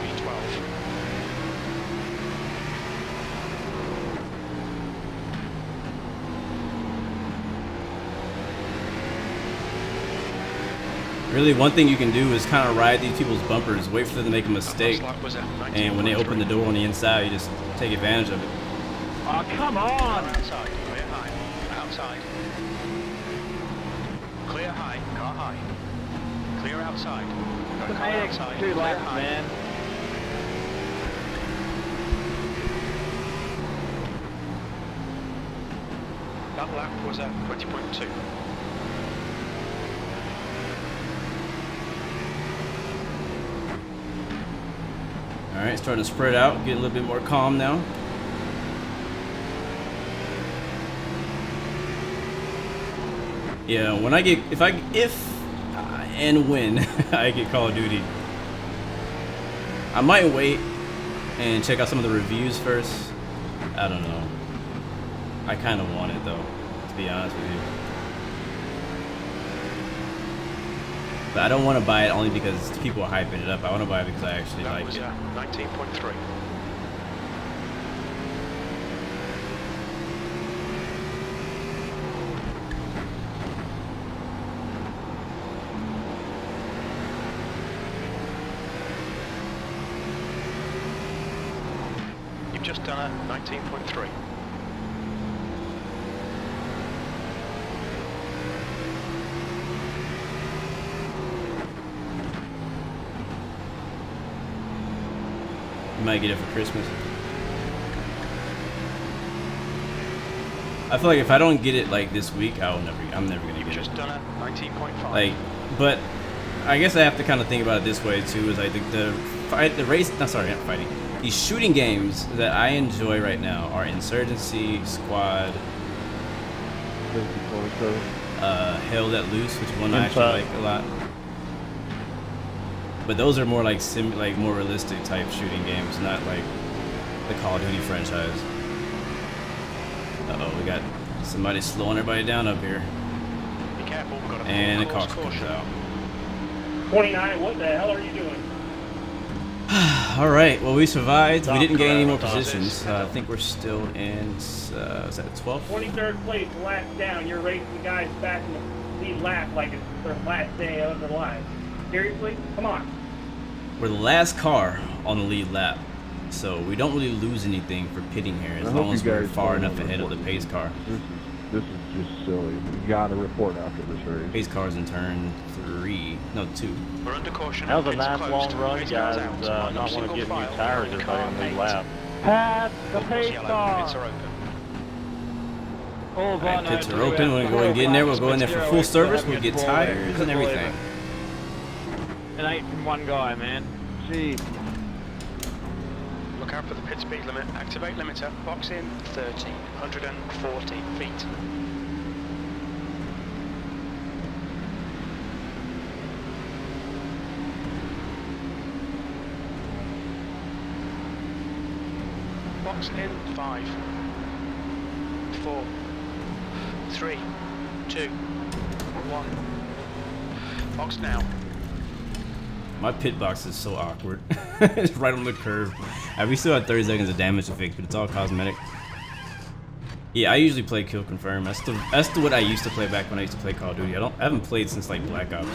V12. Really, one thing you can do is kind of ride these people's bumpers, wait for them to make a mistake, and when they open the door on the inside, you just take advantage of it. Oh, come on! Outside, clear high. Outside. Clear high, car high. Clear outside. Got a car outside. 2 laps, high. man. That lap was at 20.2. Alright, starting to spread out, getting a little bit more calm now. Yeah, when I get, if and when I get Call of Duty, I might wait and check out some of the reviews first. I don't know. I kind of want it though, to be honest with you. But I don't want to buy it only because people are hyping it up. I want to buy it because I actually like it. 19.3. You've just done a 19.3. You might get it for Christmas. I feel like if I don't get it like this week, I'm never gonna get it. You've just done a 19.5. Like, but I guess I have to kind of think about it this way too. Is like the shooting games that I enjoy right now are Insurgency, Squad, Hell Let Loose, which is one I actually like a lot. But those are more like more realistic type shooting games, not like the Call of Duty franchise. Uh-oh, we got somebody slowing everybody down up here. Be careful, we've got a and the caution comes out. 29, what the hell are you doing? Alright, well we survived. We didn't gain any more positions. I think we're still in, is that 12th? 23rd place, last down. You're racing the guys back in the lead lap like it's their last day of their lives. Seriously? Come on. We're the last car on the lead lap. So we don't really lose anything for pitting here as long as we're far enough ahead of the pace car. This is just silly. You gotta report after this race. Pace car's in turn 3. No, 2. We're under caution. That was a nice long run, guys. Not want to get new tires or anything in the lap. Pass the pace car. Alright, pits are open. We're going to go and get in there. We'll go in there for full service. We'll get tires and everything. It ain't from one guy, man. Gee. Look out for the pit speed limit. Activate limiter. Box in 30, 140 feet. Box in 5, 4, 3, 2, 1. Box now. My pit box is so awkward. It's right on the curve. We still have 30 seconds of damage to fix, but it's all cosmetic. Yeah, I usually play Kill Confirm. That's what I used to play back when I used to play Call of Duty. I haven't played since like Black Ops.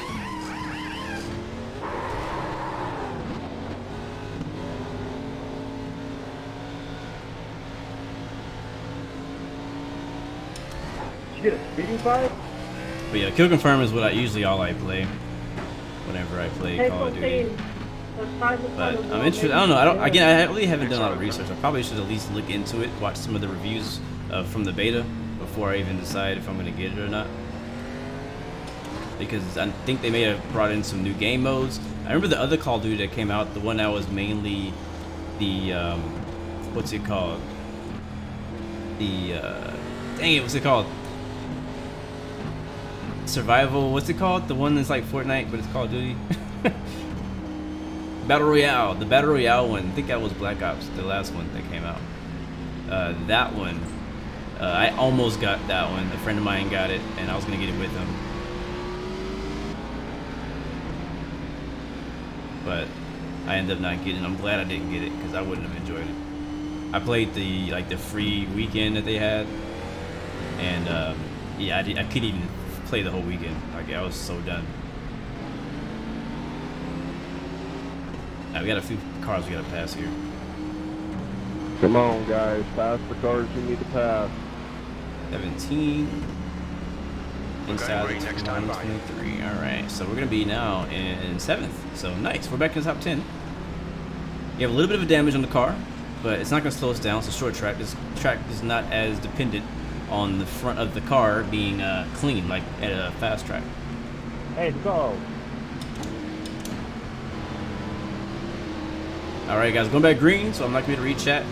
Did you get a speeding fire? But yeah, Kill Confirm is what I usually all I play whenever I play Call of Duty. But I'm interested. I don't know. I really haven't done a lot of research. I probably should at least look into it, watch some of the reviews from the beta before I even decide if I'm going to get it or not. Because I think they may have brought in some new game modes. I remember the other Call of Duty that came out, the one that was mainly the what's it called? The dang it, what's it called? Survival, what's it called? The one that's like Fortnite, but it's Call of Duty. Battle Royale, the Battle Royale one. I think that was Black Ops, the last one that came out. That one, I almost got that one. A friend of mine got it, and I was gonna get it with him. But I ended up not getting it. I'm glad I didn't get it because I wouldn't have enjoyed it. I played the free weekend that they had, and yeah, I couldn't even play the whole weekend. Like I was so done. Right, we got a few cars we gotta pass here. Come on, guys, pass the cars you need to pass. 17. Inside the next time 23. All right, so we're gonna be now in 7th. So nice. We're back in the top 10. You have a little bit of damage on the car, but it's not gonna slow us down. It's a short track. This track is not as dependent on the front of the car being clean like at a fast track. Hey, go. All right, guys, going back green, so I'm not gonna be able to read chat.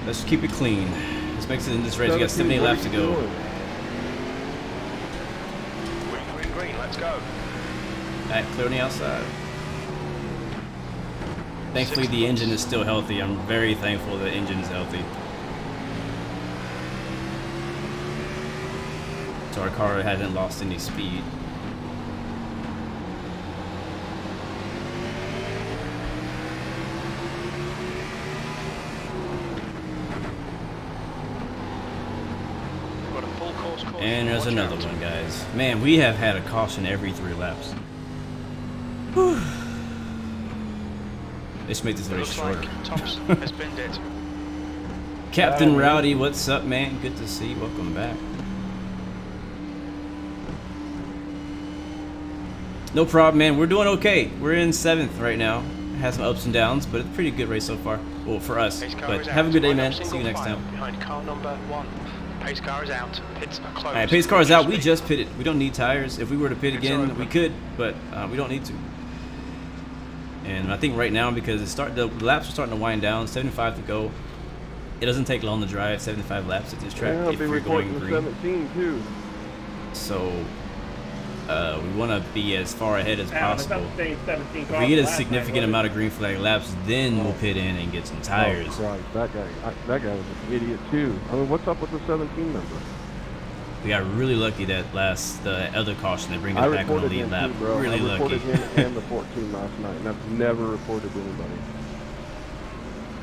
Let's keep it clean. Let's make it in this race. We got 78 laps to go. Green, let's go. Alright, clear on the outside. Thankfully, the engine is still healthy. I'm very thankful the engine is healthy. So our car hasn't lost any speed. And there's another one, guys. Man, we have had a caution every 3 laps. Whew. Let's make this very short. Captain Rowdy, what's up, man? Good to see you. Welcome back. No problem, man. We're doing okay. We're in 7th right now. Has some ups and downs, but it's a pretty good race so far. Well, for us. But have a good day, man. See you next time. Behind car number 1. Pace car is out. Pits are closed. Alright, pace car is out. We just pitted. We don't need tires. If we were to pit again, we could, but we don't need to. And I think right now, because the laps are starting to wind down, 75 to go. It doesn't take long to drive 75 laps at this track if you're going green. 17 too. So we want to be as far ahead as possible. If we get a significant amount of green flag laps, then we'll pit in and get some tires. Oh, right. That guy was an idiot too. I mean, what's up with the 17 number? We got really lucky that the other caution, they bring us back on the lead lap. Too, really I lucky. reported him and the 14 last night, and I've never reported anybody.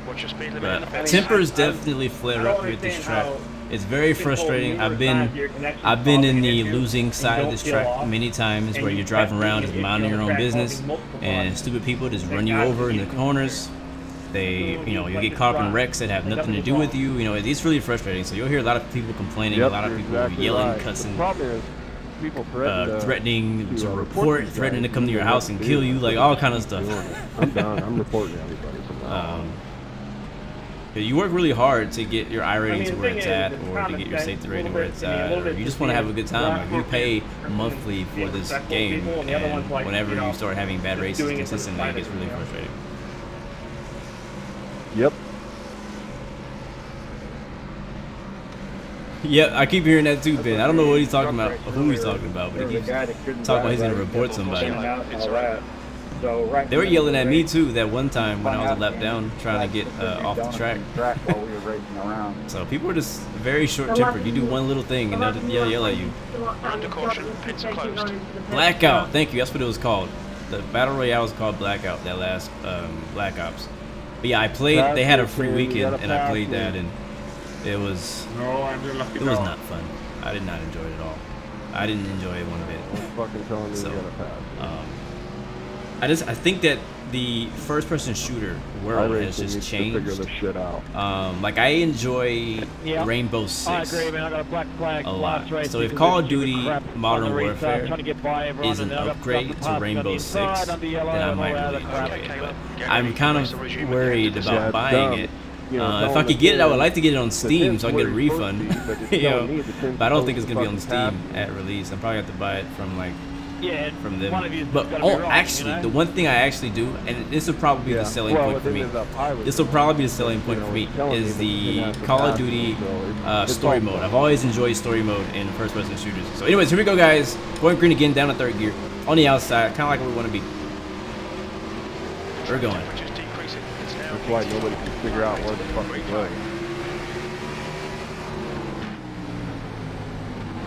What's your speed limit? But tempers definitely flare up here at this track. It's very frustrating. I've been in the losing side of this track many times, where you're driving around just minding your own business, and stupid people just run you over in the corners. They, you get caught up in wrecks that have nothing to do with you. It's really frustrating. So you'll hear a lot of people complaining, a lot of people yelling, cussing, people threatening to report, threatening to come to your house and kill you, like all kind of stuff. I'm done. I'm reporting everybody from now. You work really hard to get your iRating to where it's at, or to get your safety rating where it's at, or you just want to have a good time. Like, you pay monthly for this game, and whenever you start having bad races consistently, it gets really frustrating. Yep. Yeah, I keep hearing that too, Ben. I don't know what he's talking about, or who he's talking about, but he keeps talking about he's going to report somebody. They were yelling at me too that one time when I was a lap down trying to get off the track. So people are just very short-tempered. You do one little thing and they'll just yell at you. Under caution, pits are closed. Blackout, thank you, that's what it was called. The Battle Royale was called Blackout, that last Black Ops. But yeah, I played, they had a free weekend and I played that, and it was not fun. I did not enjoy it at all. I didn't enjoy it one bit. So, I think that the first-person shooter world has just changed. Like, I enjoy Rainbow Six a lot. So if Call of Duty Modern Warfare is an upgrade to Rainbow Six, then I might really enjoy it. But I'm kind of worried about buying it. If I could get it, I would like to get it on Steam so I can get a refund. But I don't think it's gonna be on Steam at release. I'm probably have to buy it from from them. But actually, the one thing I actually do, and this will probably be the selling point for me. This will probably be the selling point for me is the Call of Duty story mode. I've always enjoyed story mode in first-person shooters. So, anyways, here we go, guys. Going green again, down to third gear, on the outside, kind of like where we want to be. We're going. That's why nobody can figure out where the fuck we're going.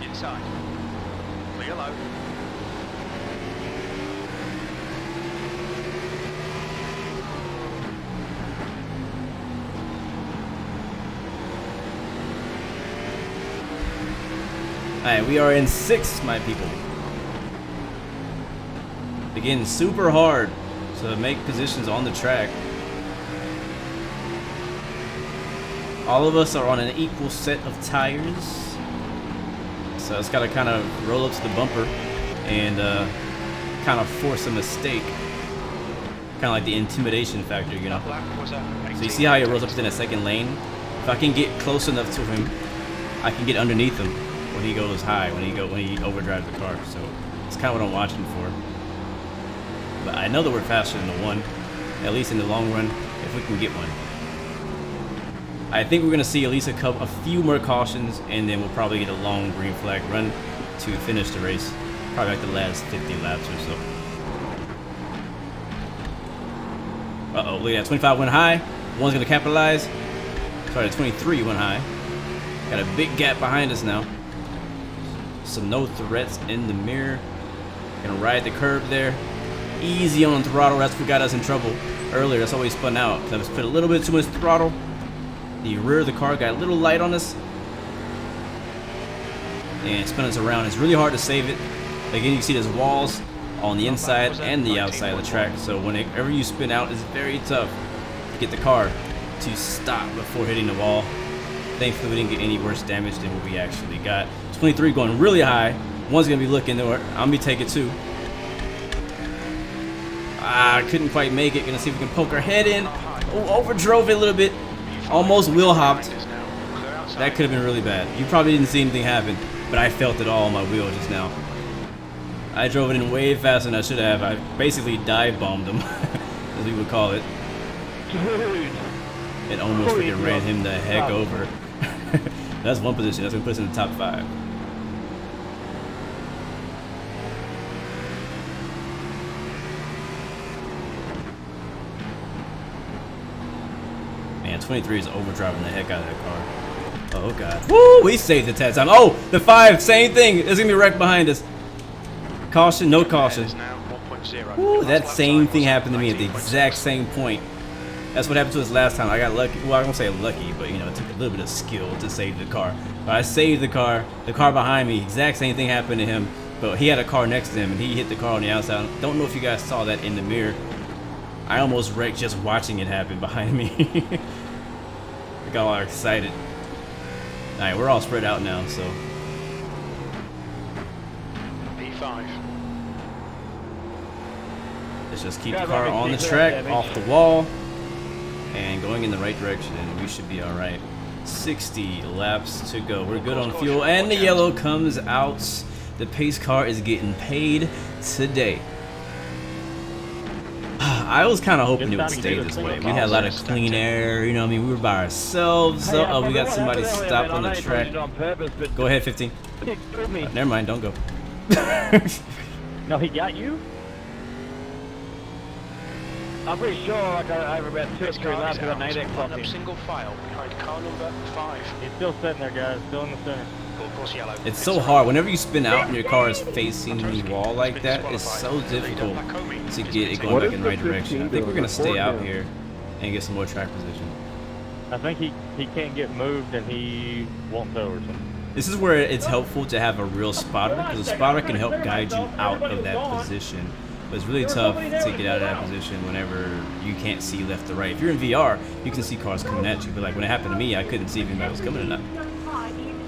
Inside. Clear low. Alright, we are in 6th, my people. Again, super hard to make positions on the track. All of us are on an equal set of tires. So it's got to kind of roll up to the bumper and kind of force a mistake. Kind of like the intimidation factor, you know. So you see how he rolls up in a second lane? If I can get close enough to him, I can get underneath him when he goes high, when he overdrives the car. So it's kind of what I'm watching for. But I know that we're faster than the one, at least in the long run, if we can get one. I think we're going to see at least a few more cautions, and then we'll probably get a long green flag run to finish the race. Probably like the last 50 laps or so. Uh-oh, look at that. 25 went high. One's going to capitalize. Sorry, 23 went high. Got a big gap behind us now. Some no threats in the mirror. Gonna ride the curb there. Easy on the throttle. That's what got us in trouble earlier. That's always spun out. Because I was put a little bit too much throttle. The rear of the car got a little light on us. And spun us around. It's really hard to save it. Again, you see there's walls on the inside and the outside of the track. So whenever you spin out, it's very tough to get the car to stop before hitting the wall. Thankfully, we didn't get any worse damage than what we actually got. 23 going really high. One's going to be looking, or I'm going to take it too. I couldn't quite make it. Going to see if we can poke our head in. Oh, overdrove it a little bit. Almost wheel hopped. That could have been really bad. You probably didn't see anything happen, but I felt it all on my wheel just now. I drove it in way faster than I should have. I basically dive bombed him, as we would call it. It almost freaking ran him the heck over. That's one position. That's going to put us in the top 5. 23 is overdriving the heck out of that car. Oh god. Woo! We saved the test time. Oh, the 5, same thing. There's gonna be a wreck behind us. Caution, no caution. Woo, that same thing happened to me at the exact same point. That's what happened to us last time. I got lucky. Well, I won't say lucky, but you know, it took a little bit of skill to save the car. But I saved the car behind me, exact same thing happened to him. But he had a car next to him, and he hit the car on the outside. Don't know if you guys saw that in the mirror. I almost wrecked just watching it happen behind me. I got all excited. Alright, we're all spread out now, so. P5. Let's just keep the car on the track, off the wall, and going in the right direction, and we should be alright. 60 laps to go. We're good on fuel, and the yellow comes out. The pace car is getting paid today. I was kind of hoping it would stay this way. We had a lot of clean air, you know what I mean? We were by ourselves. So, we got somebody stopped on the track. Go ahead, 15. Never mind, don't go. No, he got you? I'm pretty sure like I have about 2 or 3 laps with an 8X on him. Single file behind car number 5. He's still sitting there, guys. Still in the center. It's so hard. Whenever you spin out and your car is facing the wall like that, it's so difficult to get it going back in the right direction. I think we're going to stay out here and get some more track position. I think he can't get moved and he won't go or something. This is where it's helpful to have a real spotter, because a spotter can help guide you out of that position. But it's really tough to get out of that position whenever you can't see left or right. If you're in VR, you can see cars coming at you, but like when it happened to me, I couldn't see if anybody was coming or not.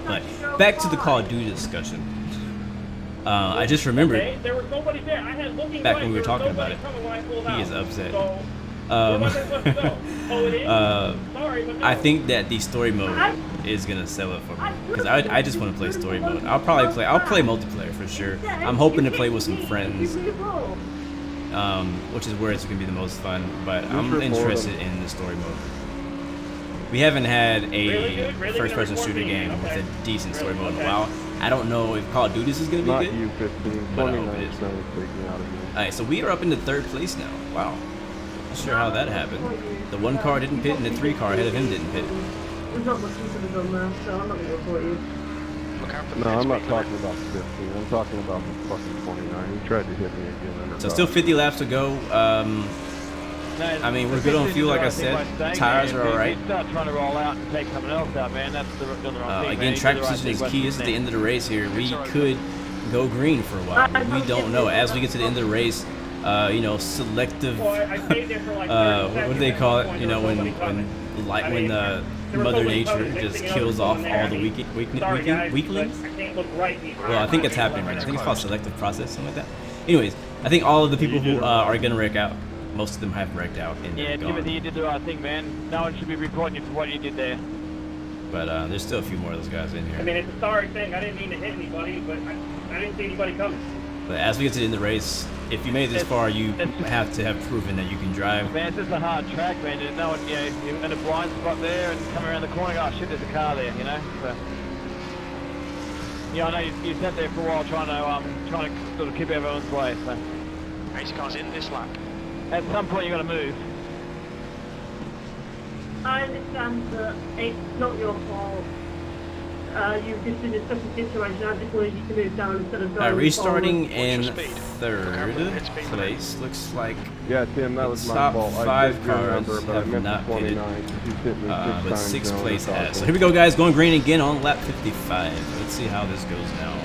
But back to the Call of Duty discussion. I just remembered back when we were talking about it. He is upset. I think that the story mode is gonna sell it for me, because I just want to play story mode. I'll play multiplayer for sure. I'm hoping to play with some friends, which is where it's gonna be the most fun. But I'm interested in the story mode. We haven't had a first-person shooter game with a decent story mode in a while. I don't know if Call of Duty is going to be good, but I hope it is. Alright, so we are up into 3rd place now. Wow. Not sure how that happened. The 1 car didn't pit, and the 3 car ahead of him didn't pit. There's not much you could have done there, so I'm not going to report you. No, I'm not talking about the 15. I'm talking about the fucking 29. He tried to hit me again. So still 50 laps to go. I mean, we're good on fuel, like I said. Tires are alright. Start trying to roll out and take someone else out, man. That's the wrong thing, again, track position is key. This is the end of the race here. We could go green for a while. We don't know. As we get to the end of the race, you know, selective. What do they call it? You know, when Mother Nature just kills off all the weaklings. Well, I think it's happening right now. I think it's called selective process, something like that. Anyways, I think all of the people who are gonna wreck out, most of them have wrecked out and yeah, Timothy, you did the right thing, man. No one should be reporting you for what you did there. But there's still a few more of those guys in here. I mean, it's a sorry thing. I didn't mean to hit anybody, but I didn't see anybody coming. But as we get to the end of the race, if you made it this far, you have to have proven that you can drive. Man, it's just a hard track, man. No one, you know, you're in a blind spot there and come around the corner, oh shit, there's a car there, you know? So, yeah, I know you sat there for a while trying to sort of keep everyone's way, so. Race car's in this lap. At some point, you got to move. I understand that it's not your fault. You've just in a tough situation. I just wanted you to move down instead of going restarting in 3rd place. Looks like yeah, Tim, that was my fault. Top 5 cars have not pitted, but 6th place has. So here we go, guys. Going green again on lap 55. Let's see how this goes now.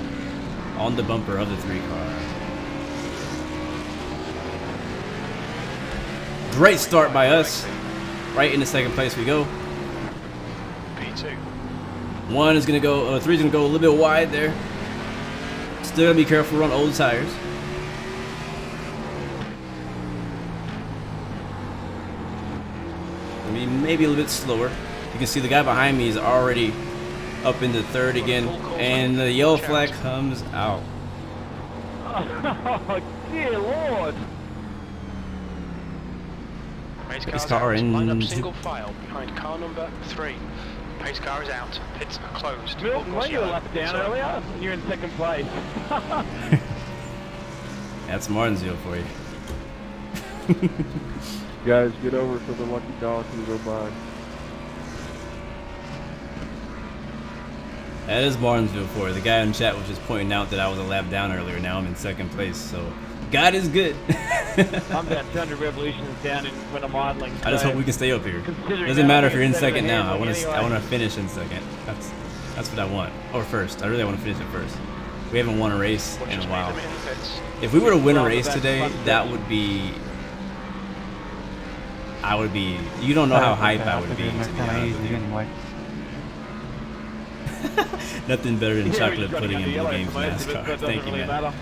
On the bumper of the 3 car. Great start by us. Right into 2nd place we go. P2. 1 is gonna go, 3 is gonna go a little bit wide there. Still gotta be careful on old tires. Maybe a little bit slower. You can see the guy behind me is already up into 3rd again, and the yellow flag comes out. Oh, dear Lord! Pace car in single file behind car number 3. Pace car is out. Pits are closed. Milton, were you left down earlier? You're in 2nd place. That's Martinsville for you. Guys, get over so the lucky dog can go by. That is Martinsville for you. The guy in chat was just pointing out that I was a lap down earlier. Now I'm in second place, so God is good. I'm that Thunder Revolution is down in front of modeling. I just hope we can stay up here. Doesn't matter if you're in second now. I want to finish in second. That's what I want. Or first. I really want to finish it first. We haven't won a race in a while. If we were to win a race today, that would be. I would be. You don't know how hype I would be, to be honest with you. Anyway. Nothing better than chocolate pudding in Blue Games NASCAR. Thank you, man.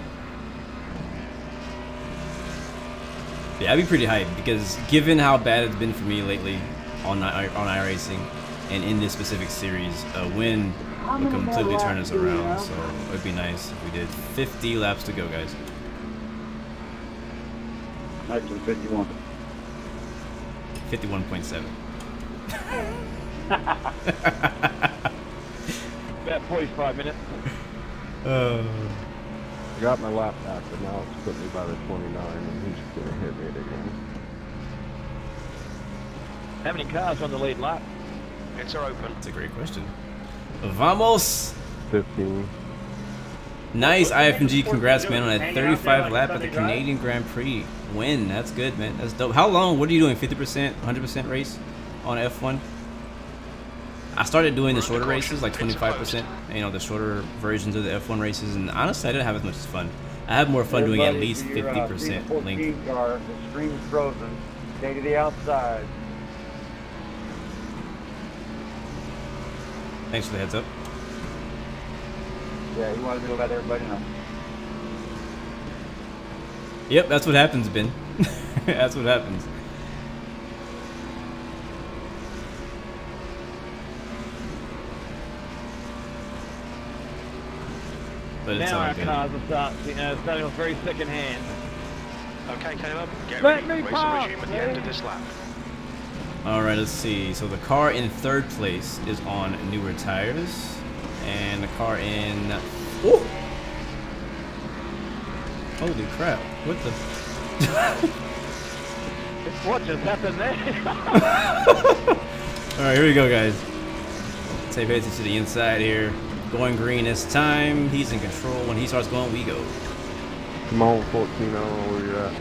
Yeah, I'd be pretty hyped because given how bad it's been for me lately on iRacing and in this specific series, a win would completely turn us around. So it'd be nice if we did. 50 laps to go, guys. Actually, 51. 51.7. About 45 minutes. I got my lap back, but now it's put me by the 29, and he's going to hit me again. How many cars on the lead lap? It's open. That's a great question. Vamos! 15. Nice, IFMG. Congrats, man, on a 35 lap at the Canadian Grand Prix win. That's good, man. That's dope. How long? What are you doing? 50%, 100% race on F1? I started doing the shorter races, like 25%, you know, the shorter versions of the F1 races, and honestly, I didn't have as much fun. I have more fun doing at least 50% length. Car, the screen's frozen. Stay to the outside. Thanks for the heads up. Yeah, you wanted me to let everybody know. Yep, that's what happens, Ben. That's what happens. But it's now all our good. cars will start, starting off very second hand. Okay, Caleb, get Let ready. me Race will resume at the end of this lap. Alright, let's see. So the car in third place is on newer tires. And the car in... Oh! Holy crap. What the... What just happened there? Alright, here we go, guys. Pay attention to the inside here. Going green this time. He's in control. When he starts going, we go. Come on, 14, I don't know where you're at.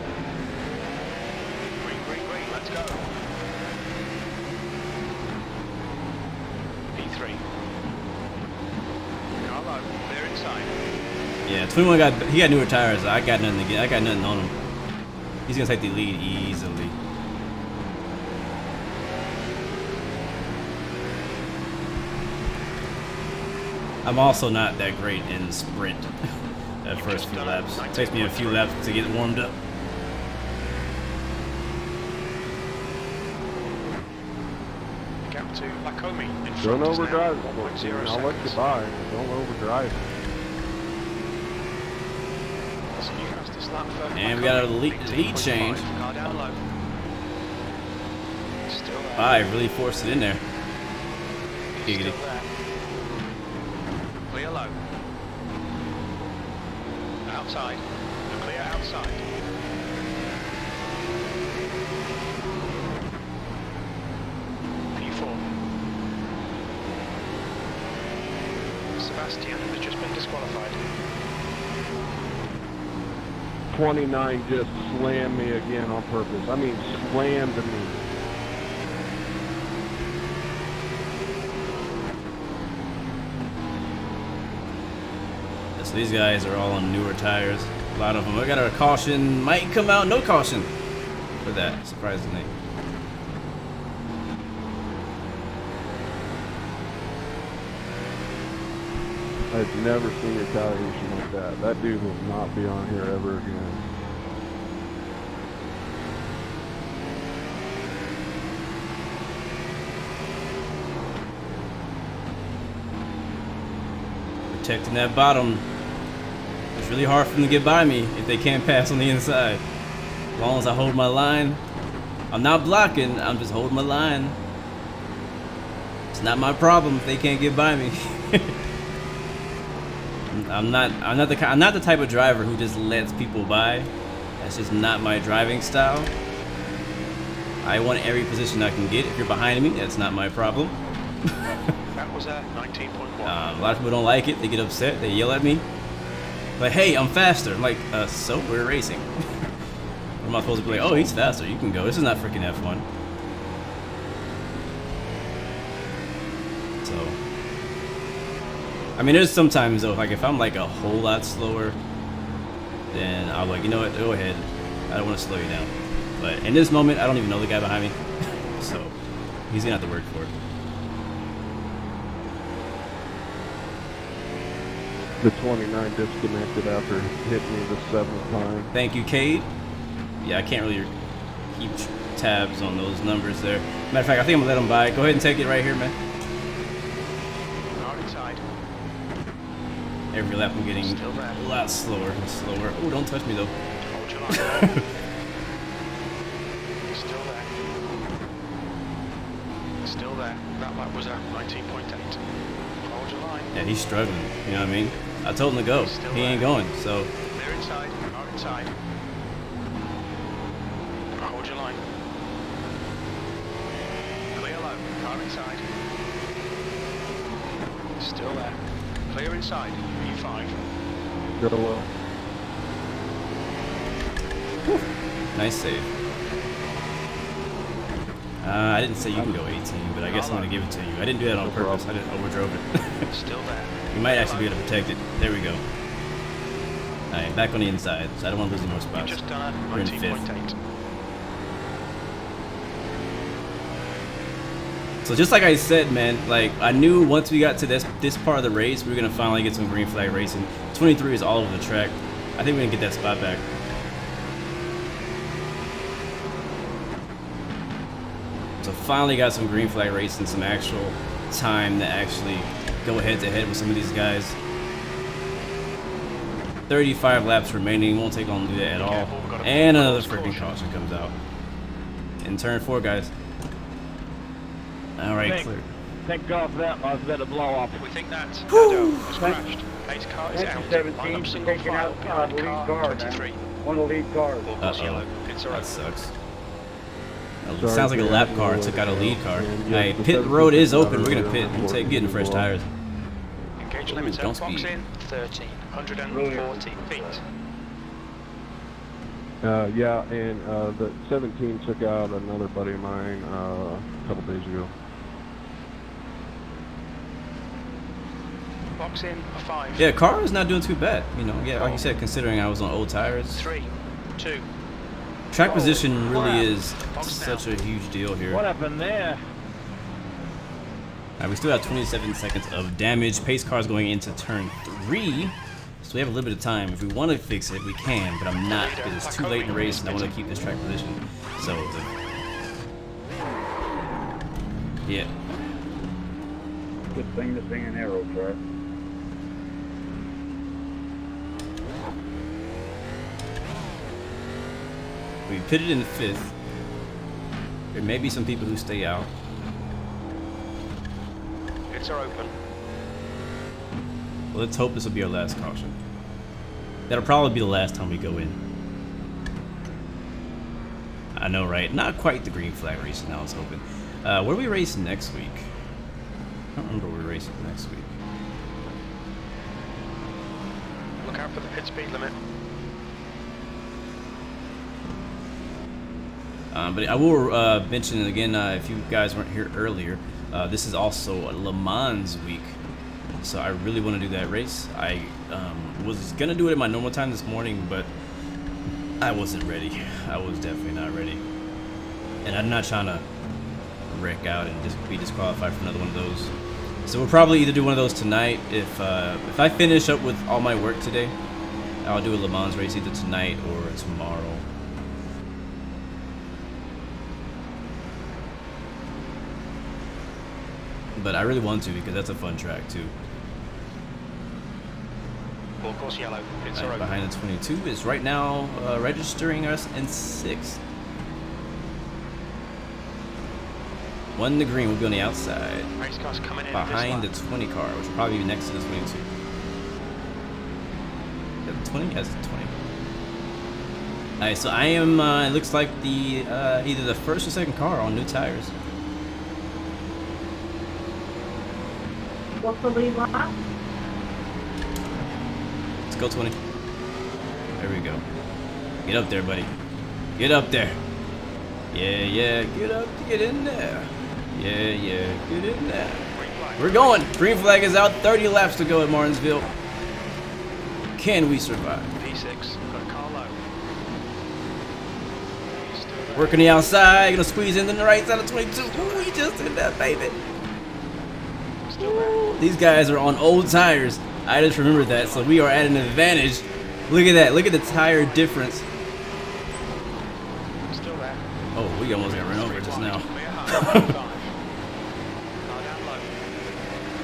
Green, green, green, let's go. P3. Carlo, they're inside. Yeah, 21 he got newer tires. I got nothing to get. I got nothing on him. He's gonna take the lead easily. I'm also not that great in sprint at first few laps. It takes me a few laps to get warmed up. Gap to Lacomi in front. Don't overdrive. I'll let you by. Don't overdrive. And we got a lead change. 5 really forced it in there. Giggity. Clear low. Outside. Clear outside. P4. Sebastian has just been disqualified. 29 just slammed me again on purpose. I mean, slammed me. So these guys are all on newer tires. A lot of them. I got a caution. Might come out. No caution for that, surprisingly. I've never seen retaliation like that. That dude will not be on here ever again. Protecting that bottom. It's really hard for them to get by me if they can't pass on the inside. As long as I hold my line. I'm not blocking, I'm just holding my line. It's not my problem if they can't get by me. I'm not the type of driver who just lets people by. That's just not my driving style. I want every position I can get. If you're behind me, that's not my problem. That was 19.1. A lot of people don't like it. They get upset. They yell at me. Like, hey, I'm faster. I'm like, so we're racing. Or am I supposed to be like, oh, he's faster. You can go. This is not freaking F1. So, I mean, there's sometimes though, like if I'm like a whole lot slower, then I'm like, you know what? Go ahead. I don't want to slow you down. But in this moment, I don't even know the guy behind me, so he's gonna have to work for it. The 29 disconnected after hitting me the 7th time. Thank you, Cade. Yeah, I can't really keep tabs on those numbers there. Matter of fact, I think I'm gonna let him by. Go ahead and take it right here, man. Car inside. Every lap I'm getting a lot slower and slower. Oh, don't touch me though. Hold your line. Still there. Still there. That lap was at 19.8. Hold your line. Yeah, he's struggling. You know what I mean? I told him to go. He ain't going, so. Clear inside. Car inside. Hold your line. Clear low. Car inside. Still there. Clear inside. B5. Go low. Nice save. I didn't say you can go 18, but I guess I'm going to give it to you. I didn't do that on purpose. I just overdrove it. Still there. You might actually be able to protect it. There we go. Alright, back on the inside. So I don't want to lose any more spots. Just done at We're in 5th. So just like I said, man, like I knew once we got to this part of the race, we were going to finally get some green flag racing. 23 is all over the track. I think we're going to get that spot back. So finally got some green flag racing, some actual time to actually go head to head with some of these guys. 35 laps remaining, won't take long to do that at all. And another freaking caution comes out. In turn 4, guys. Alright, clear. Thank God for that. I was about to blow off. We think that Edo has crashed. Pace car is out. 17 taking out the lead car. 23. One of the lead cars. Uh-oh. That sucks. Sounds like a lap car took out a lead car. Hey, pit road is open. We're gonna pit and take getting fresh tires. Engage limiter. Don't Box speed. in 1,340 feet. Yeah, and the 17 took out another buddy of mine a couple days ago. Box in 5. Yeah, car is not doing too bad. You know, yeah, like you said, considering I was on old tires. 3, 2. Track position really is such a huge deal here. What happened there? Alright, we still have 27 seconds of damage. Pace car's going into turn 3. So we have a little bit of time. If we want to fix it, we can, but I'm not because it's too late in the race and I want to keep this track position. So, yeah. Good thing this thing an arrow track. We pitted in the 5th. There may be some people who stay out. Pits are open. Well, let's hope this will be our last caution. That'll probably be the last time we go in. I know, right? Not quite the green flag racing I was hoping. Where are we racing next week? I don't remember where we're racing next week. Look out for the pit speed limit. But I will mention it again, if you guys weren't here earlier, this is also Le Mans week. So I really want to do that race. I was going to do it at my normal time this morning, but I wasn't ready. I was definitely not ready. And I'm not trying to wreck out and just be disqualified for another one of those. So we'll probably either do one of those tonight. If I finish up with all my work today, I'll do a Le Mans race either tonight or tomorrow. But I really want to because that's a fun track too. Full course yellow. Pits are open. Behind the 22 is right now registering us in 6th. 1 in the green will be on the outside. Race cars coming in behind the 20 car, which will probably be next to the 22. Is that the 20? Yes, the 20. Alright, so I am, it looks like the either the first or second car on new tires. What's the lead lap? Let's go 20. There we go. Get up there, buddy. Get up there. Yeah, get up, get in there. Yeah, get in there. We're going. Green flag is out. 30 laps to go at Martinsville. Can we survive? P6, got a car low. Working the outside, gonna squeeze in the right side of 22. Ooh, he just did that, baby. Ooh, these guys are on old tires. I just remembered that, so we are at an advantage. Look at that. Look at the tire difference. Still there. Oh, we almost got run over just now.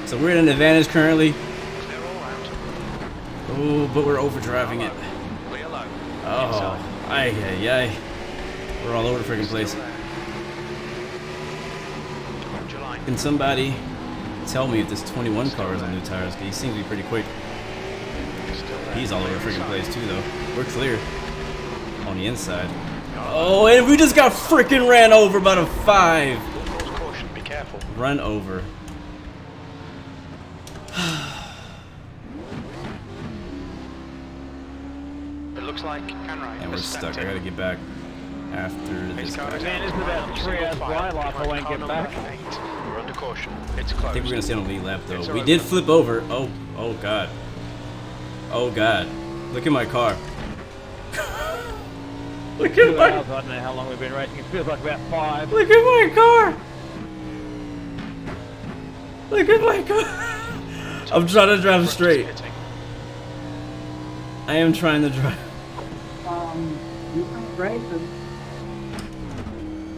So we're in an advantage currently. Oh, but we're overdriving it. Oh, ay. We're all over the freaking place. Can somebody tell me if this 21 car is on new tires? Because he seems to be pretty quick. He's all over the freaking place too, though. We're clear on the inside. Oh, and we just got freaking ran over by the 5. Caution, be careful. Run over. It looks like Henryk And we're stuck. I gotta get back after this guy. Man, isn't that 3 hours while I ain't get back? We're under caution. It's closed. I think we're gonna stay on the lead lap though. We did flip over. Oh god. Oh god. Look at my car. Look at my. I don't know how long we've been racing. It feels like about 5. Look at my car. Look at my car. I'm trying to drive straight. I am trying to drive. Racing.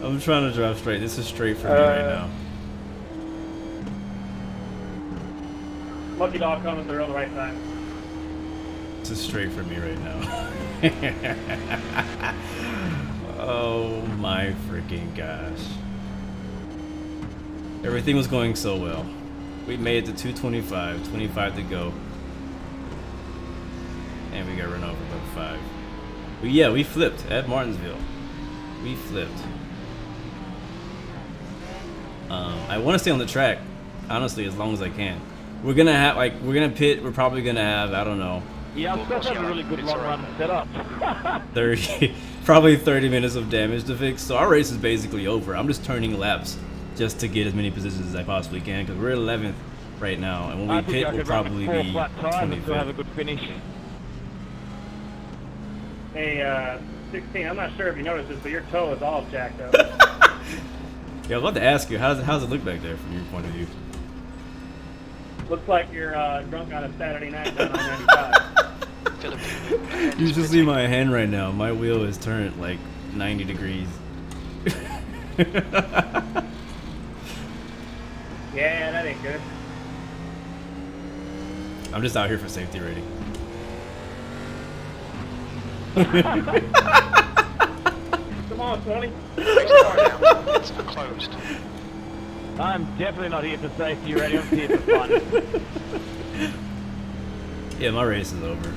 I'm trying to drive straight. This is straight for me right now. Lucky dog coming through on the right side. This is straight for me right now. Oh my freaking gosh. Everything was going so well. We made it to 225, 25 to go. And we got run over by 5. But yeah, we flipped at Martinsville. We flipped. I want to stay on the track, honestly, as long as I can. We're gonna have we're gonna pit. We're probably gonna have, I don't know. Yeah, I'm supposed to have a really good long run set up. 30, probably 30 minutes of damage to fix. So our race is basically over. I'm just turning laps just to get as many positions as I possibly can because we're 11th right now, and when we pit, we'll probably be 25th. Have a good finish. Hey, 16, I'm not sure if you noticed this, but your toe is all jacked up. Yeah, I was about to ask you, how's it look back there from your point of view? Looks like you're drunk on a Saturday night down on 95. You should see my hand right now. My wheel is turned like 90 degrees. Yeah, that ain't good. I'm just out here for safety rating. Come on, 20. It's closed. I'm definitely not here for safety rating. I'm here for fun. Yeah, my race is over.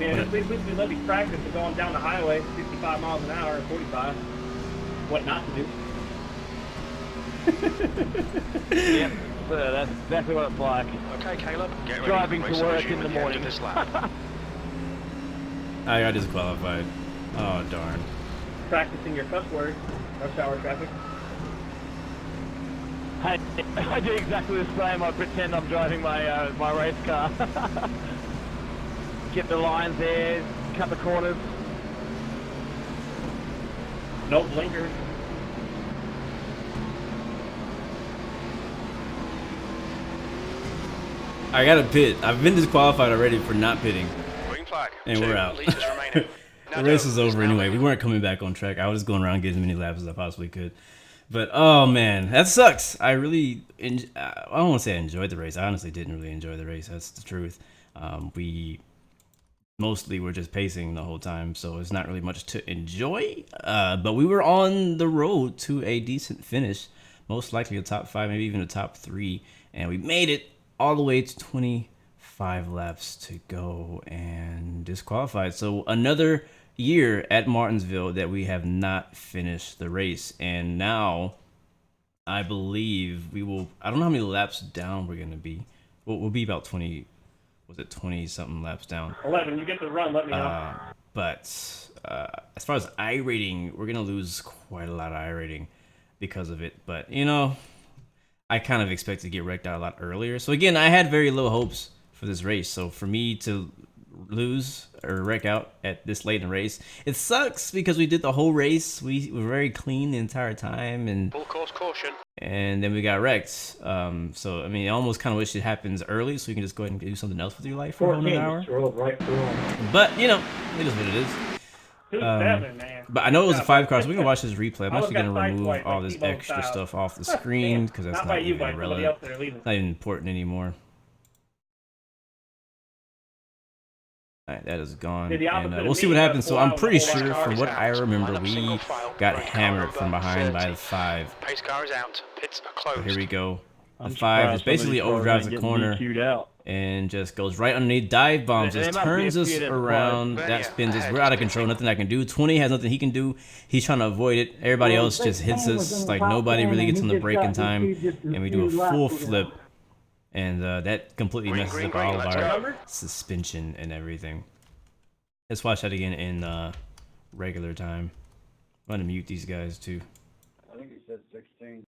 Man, at least we let me practice for going down the highway 55 miles an hour or 45. What not to do. Yep, so that's exactly what it's like. Okay, Caleb, get ready. Driving to work in the morning. This lap. I got disqualified. Oh, darn. Practicing your cuss words. Rush hour traffic. Hey, I do exactly the same. I pretend I'm driving my my race car. Get the lines there, cut the corners. No blinkers. I gotta pit. I've been disqualified already for not pitting. Green flag. And we're out. The race is over anyway. We weren't coming back on track. I was just going around getting as many laps as I possibly could. But oh man, that sucks. I really, I don't want to say I enjoyed the race. I honestly didn't really enjoy the race. That's the truth. We mostly were just pacing the whole time, so it's not really much to enjoy. But we were on the road to a decent finish, most likely a top 5, maybe even a top 3, and we made it all the way to 25 laps to go and disqualified. So another year at Martinsville that we have not finished the race, and now I believe we will. I don't know how many laps down we're gonna be. We'll be about 20. Was it 20 something laps down? 11. You get the run. Let me know. But as far as I rating, we're gonna lose quite a lot of I rating because of it. But you know, I kind of expected to get wrecked out a lot earlier. So again, I had very low hopes for this race. So for me to lose or wreck out at this late in the race, it sucks because we did the whole race. We were very clean the entire time, and full course caution. And then we got wrecked. So I mean, I almost kind of wish it happens early so you can just go ahead and do something else with your life for an hour. Right through him. But you know, it is what it is. 2-7, man. But I know it was a 5 car, so we can watch this replay. I'm actually gonna remove all this extra stuff off the screen because that's not even relevant. Not even important anymore. Alright, that is gone, and we'll see what happens. So I'm pretty sure, from what I remember, we got hammered from behind by the 5. Pace car is out. Pits are closed. So here we go. The 5 is basically overdrives the corner and just goes right underneath, dive bombs us, turns us around. That spins us. We're out of control. Nothing I can do. 20 has nothing he can do. He's trying to avoid it. Everybody else just hits us. Like nobody really gets on the brake in time, and we do a full flip. And that completely messes up all of our suspension and everything. Let's watch that again in regular time. I'm gonna mute these guys too. I think he said 16.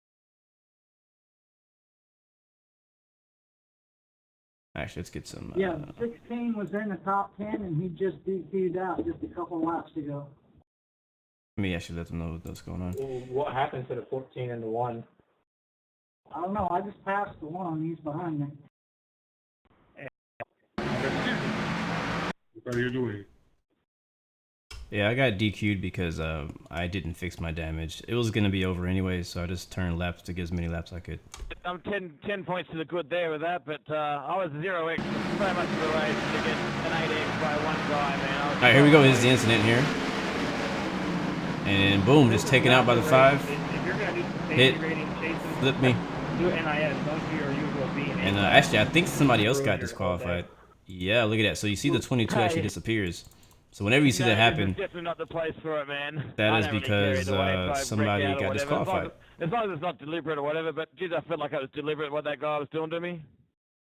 Actually, let's get some. Yeah, 16 was in the top 10, and he just DQ'd out just a couple laps ago. Let me actually let them know what's going on. Well, what happened to the 14 and the 1? I don't know. I just passed the 1. He's behind me. What are you doing? Yeah, I got DQ'd because I didn't fix my damage. It was going to be over anyway, so I just turned laps to get as many laps I could. I'm 10 points to the good there with that, but I was 0x so much of a race to get an 8x by one guy, man. Alright, here we go. Here's the incident here. And boom, just taken out by the 5. Hit, flip me. Do NIS, don't do your usual B. And actually, I think somebody else got disqualified. Yeah, look at that. So you see the 22 actually disappears. So whenever you see that happen, definitely not the place for it, man. that is because somebody got disqualified. As long as it's not deliberate or whatever, but geez, I felt like it was deliberate what that guy was doing to me.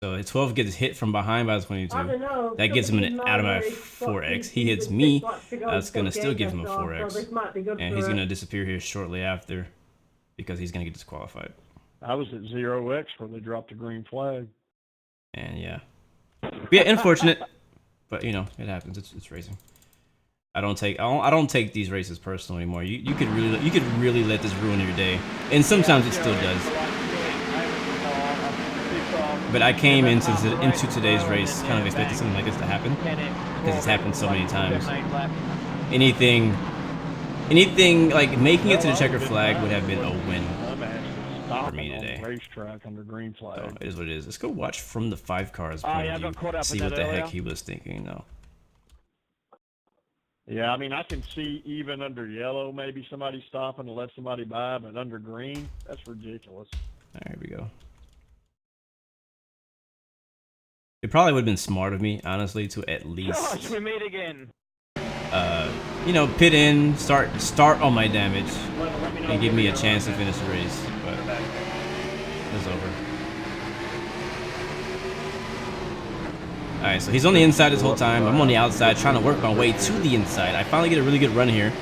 So the 12 gets hit from behind by the 22. That gets him an out of my 4x. He hits me. That's going to still give him a 4x. And he's going to disappear here shortly after because he's going to get disqualified. I was at 0x when they dropped the green flag. And yeah. But yeah, unfortunate. But you know, it happens. It's racing. I don't take these races personal anymore. You could really let this ruin your day. And sometimes it still does. But I came into today's race kind of expecting something like this to happen because it's happened so many times. Anything like making it to the checker flag would have been a win for me today. Racetrack under green flag. So it is what it is. Let's go watch from the 5 cars point of view. See what the heck he was thinking though. Yeah, I mean, I can see even under yellow, maybe somebody stopping to let somebody by, but under green, that's ridiculous. All right, here we go. It probably would have been smart of me, honestly, to at least. Gosh, we meet again. You know, pit in, start on my damage, and give me a chance to finish the race. But it's over. All right, so he's on the inside this whole time. I'm on the outside, trying to work my way to the inside. I finally get a really good run here.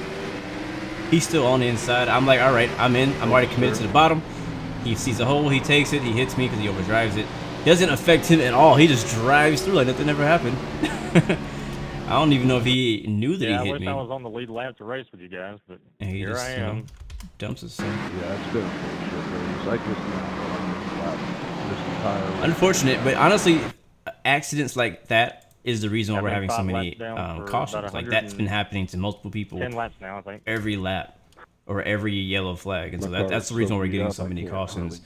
He's still on the inside. I'm like, all right, I'm in. I'm already committed to the bottom. He sees a hole, he takes it, he hits me because he overdrives it. It doesn't affect him at all. He just drives through like nothing ever happened. I don't even know if he knew that he hit me. I was on the lead lap to race with you guys, but and he here just, I am. You know, dumps us. Yeah, it's been a short race. Unfortunate, but honestly, accidents like that is the reason why we're having so many cautions. Like that's been happening to multiple people 10 laps now, I think. Every lap or every yellow flag, and so that's the reason why we're getting so many cautions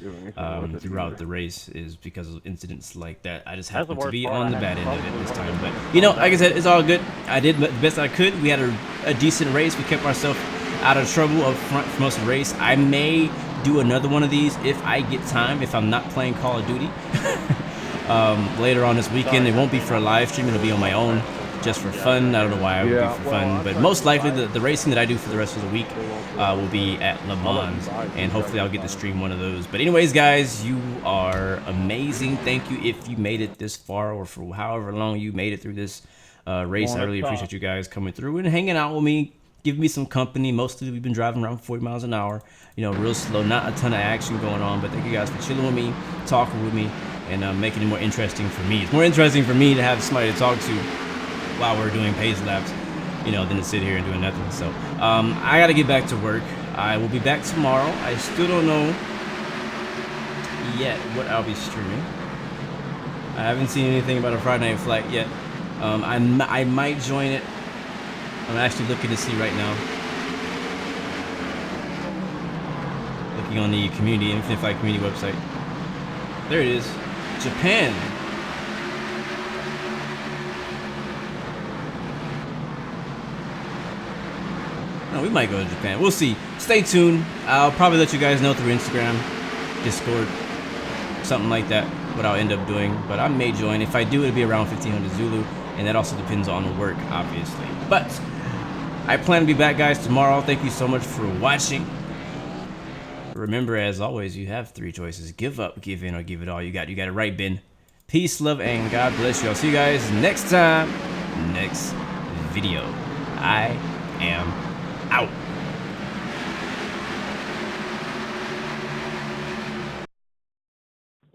throughout the race is because of incidents like that. I just happened to be on the bad end of it this time, but you know, like I said, it's all good. I did the best I could. We had a decent race. We kept ourselves out of trouble up front for most of the race. I may do another one of these if I get time, if I'm not playing Call of Duty. Later on this weekend. It won't be for a live stream, it'll be on my own just for fun. I don't know why I would do for fun, but most likely the racing that I do for the rest of the week will be at Le Mans, and hopefully I'll get to stream one of those. But anyways, guys, you are amazing. Thank you if you made it this far, or for however long you made it through this race. I really appreciate you guys coming through and hanging out with me, giving me some company. Mostly we've been driving around 40 miles an hour, you know, real slow, not a ton of action going on, but thank you guys for chilling with me, talking with me, and making it more interesting for me. It's more interesting for me to have somebody to talk to while we're doing pace laps, you know, than to sit here and doing nothing. So I gotta get back to work. I will be back tomorrow. I still don't know yet what I'll be streaming. I haven't seen anything about a Friday night flight yet. I might join it. I'm actually looking to see right now. Looking on the community, Infinite Flight community website. There it is. Japan. No, we might go to Japan. We'll see. Stay tuned. I'll probably let you guys know through Instagram, Discord, something like that, what I'll end up doing. But I may join. If I do, it'll be around 1500 Zulu, and that also depends on work, obviously. But I plan to be back, guys, tomorrow. Thank you so much for watching. Remember, as always, you have 3 choices. Give up, give in, or give it all you got. You got it right, Ben. Peace, love, and God bless you. I'll see you guys next time, next video. I am out.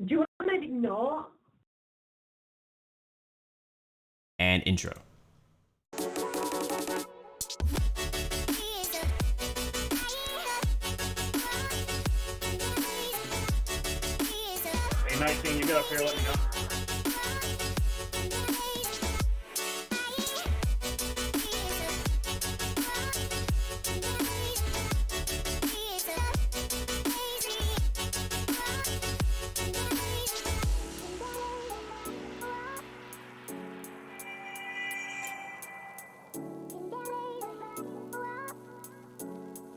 Do you want to maybe not? And intro. Hey, 19, you get up here, let me know.